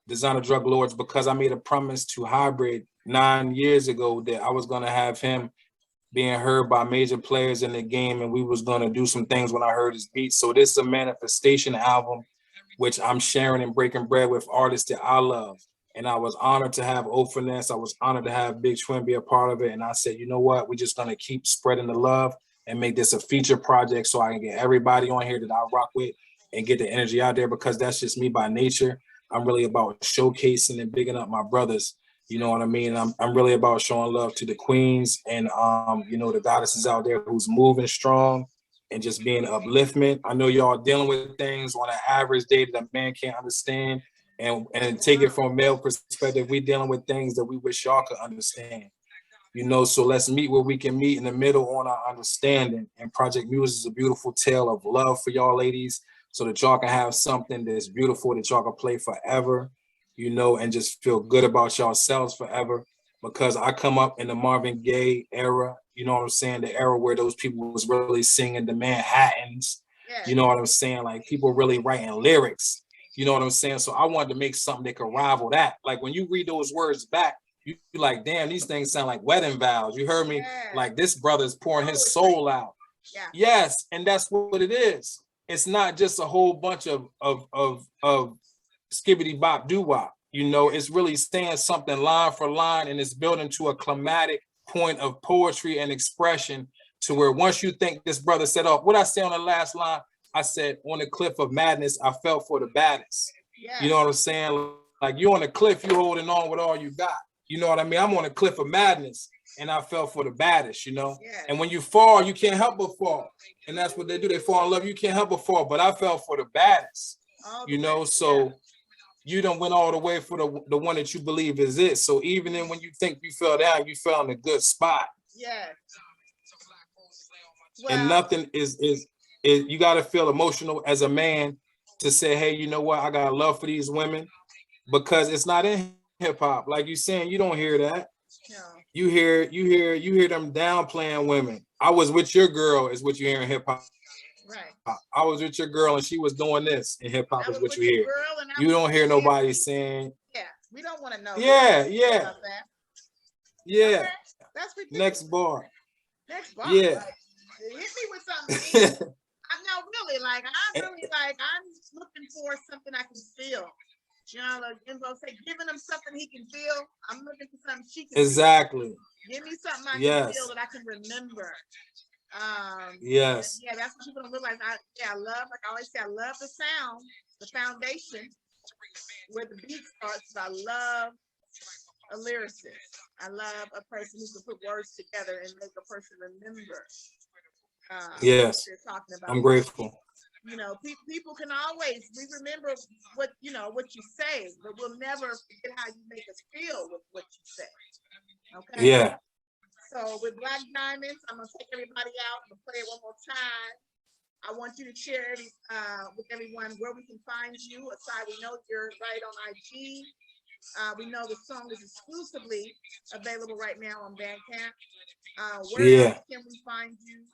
Designer Drug Lords, because I made a promise to Hybrid 9 years ago that I was going to have him being heard by major players in the game, and we was going to do some things when I heard his beats. So this is a manifestation album, which I'm sharing and breaking bread with artists that I love. And I was honored to have O-Finesse. I was honored to have Big Twin be a part of it. And I said, you know what? We're just going to keep spreading the love and make this a feature project so I can get everybody on here that I rock with and get the energy out there, because that's just me by nature. I'm really about showcasing and bigging up my brothers. You know what I mean? I'm really about showing love to the queens and, the goddesses out there who's moving strong and just being upliftment. I know y'all dealing with things on an average day that a man can't understand. And take it from a male perspective, we dealing with things that we wish y'all could understand. So let's meet where we can meet in the middle on our understanding. And Project Muse is a beautiful tale of love for y'all ladies, so that y'all can have something that's beautiful that y'all can play forever, and just feel good about yourselves forever. Because I come up in the Marvin Gaye era, you know what I'm saying? The era where those people was really singing the Manhattans, you know what I'm saying? Like people really writing lyrics, you know what I'm saying? So I wanted to make something that could rival that. Like when you read those words back, you like, damn, these things sound like wedding vows. You heard me? Yeah. Like this brother's pouring his soul out. Yeah. Yes, and that's what it is. It's not just a whole bunch of skibbity bop doo wop. It's really saying something line for line, and it's building to a climatic point of poetry and expression to where once you think this brother said, oh, what I say on the last line, I said, on the cliff of madness, I felt for the baddest. Yeah. You know what I'm saying? Like you on the cliff, you holding on with all you got. You know what I mean? I'm on a cliff of madness and I fell for the baddest, Yeah. And when you fall, you can't help but fall. And that's what they do. They fall in love. You can't help but fall. But I fell for the baddest, so you done went all the way for the one that you believe is it. So even then when you think you fell down, you fell in a good spot. Yeah. Well, and nothing is you got to feel emotional as a man to say, hey, you know what? I got love for these women, because it's not in hip hop. Like you saying, you don't hear that. No. You hear them downplaying women. I was with your girl is what you hear in hip hop. Right. I was with your girl and she was doing this in hip hop is what you hear. You don't hear nobody saying. Yeah, we don't want to know. Yeah. Okay. That's ridiculous. Next bar. Yeah. Like, hit me with something. I'm really like I'm looking for something I can feel. Say, giving him something he can feel. I'm looking for something she can exactly. Feel. Give me something I can feel that I can remember. Yes. Yeah, that's what you're gonna look like. I love, like I always say, I love the sound, the foundation where the beat starts. I love a lyricist. I love a person who can put words together and make a person remember. Yes. What you're talking about. I'm grateful. People can always, we remember what you say, but we'll never forget how you make us feel with what you say. Okay. Yeah. So with Black Diamondz, I'm gonna take everybody out and play it one more time. I want you to share with everyone where we can find you. Aside, we know you're right on IG. We know the song is exclusively available right now on Bandcamp. Where else can we find you?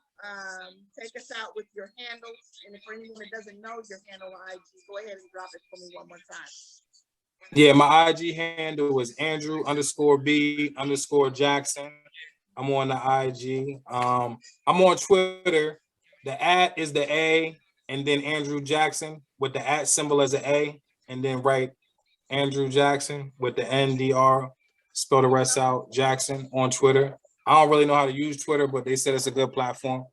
Take us out with your handles. And for anyone that doesn't know your handle on IG, go ahead and drop it for me one more time. Yeah, my IG handle is Andrew_B_Jackson. I'm on the IG. I'm on Twitter. The @ is the A and then Andrew Jackson with the @ symbol as an A, and then write Andrew Jackson with the NDR, spell the rest out, Jackson on Twitter. I don't really know how to use Twitter, but they said it's a good platform.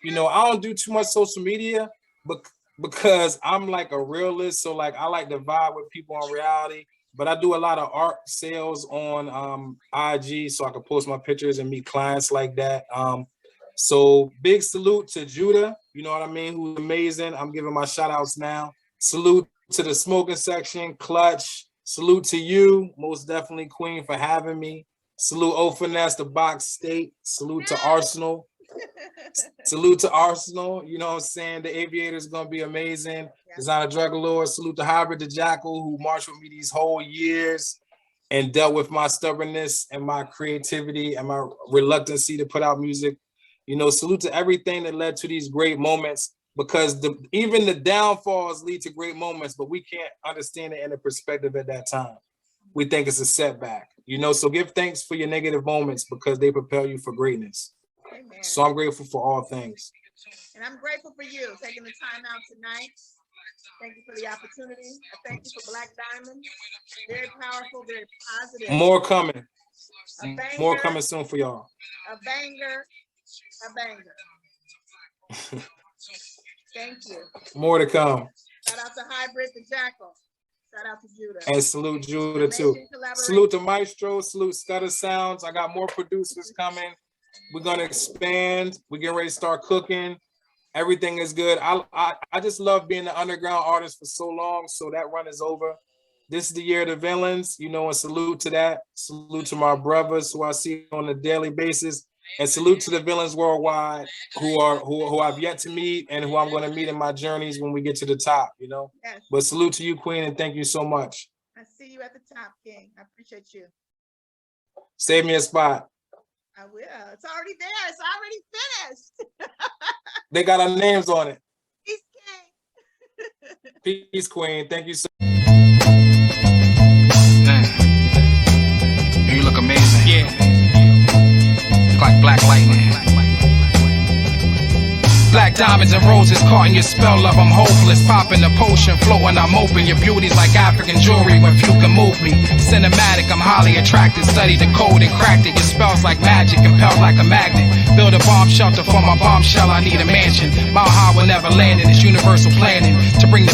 You know, I don't do too much social media, but because I'm like a realist, so like I like to vibe with people on reality. But I do a lot of art sales on IG, so I can post my pictures and meet clients like that. So big salute to Judah, you know what I mean, who's amazing. I'm giving my shout outs now. Salute to the smoking section, Clutch. Salute to you, most definitely, Queen, for having me. Salute Ofinesse, the Box State. Salute to Arsenal. Salute to Arsenal. You know what I'm saying? The Aviator's gonna be amazing. Designer Drug Lord. Salute to Hybrid the Jackal, who marched with me these whole years and dealt with my stubbornness and my creativity and my reluctancy to put out music. You know, salute to everything that led to these great moments, because even the downfalls lead to great moments, but we can't understand it in a perspective at that time. We think it's a setback, you know, so give thanks for your negative moments because they propel you for greatness. Amen. So I'm grateful for all things. And I'm grateful for you taking the time out tonight. Thank you for the opportunity. I thank you for Black Diamondz. Very powerful, very positive. More coming. A banger, more coming soon for y'all. A banger. A banger. Thank you. More to come. Shout out to Hybrid the Jackal. Shout out to Judah. And salute Judah too. Salute to Maestro. Salute Stutter Sounds. I got more producers coming. We're gonna expand. We're getting ready to start cooking. Everything is good. I just love being an underground artist for so long. So that run is over. This is the year of the villains, you know, and salute to that. Salute to my brothers who I see on a daily basis. And salute to the villains worldwide who I've yet to meet and who I'm going to meet in my journeys when we get to the top, you know. Yes. But salute to you, Queen, and thank you so much. I see you at the top, King. I appreciate you. Save me a spot. I will. It's already there. It's already finished. They got our names on it. Peace, King. Peace, Queen. Thank you so much. You look amazing. Yeah. Like black lightning. Black diamonds and roses caught in your spell of I'm hopeless. Popping the potion, floating, I'm open. Your beauty's like African jewelry when few can move me. Cinematic, I'm highly attracted. Study the code and cracked it. Your spell's like magic, impelled like a magnet. Build a bomb shelter for my bombshell, I need a mansion. Mile high will never land in this universal planning. To bring the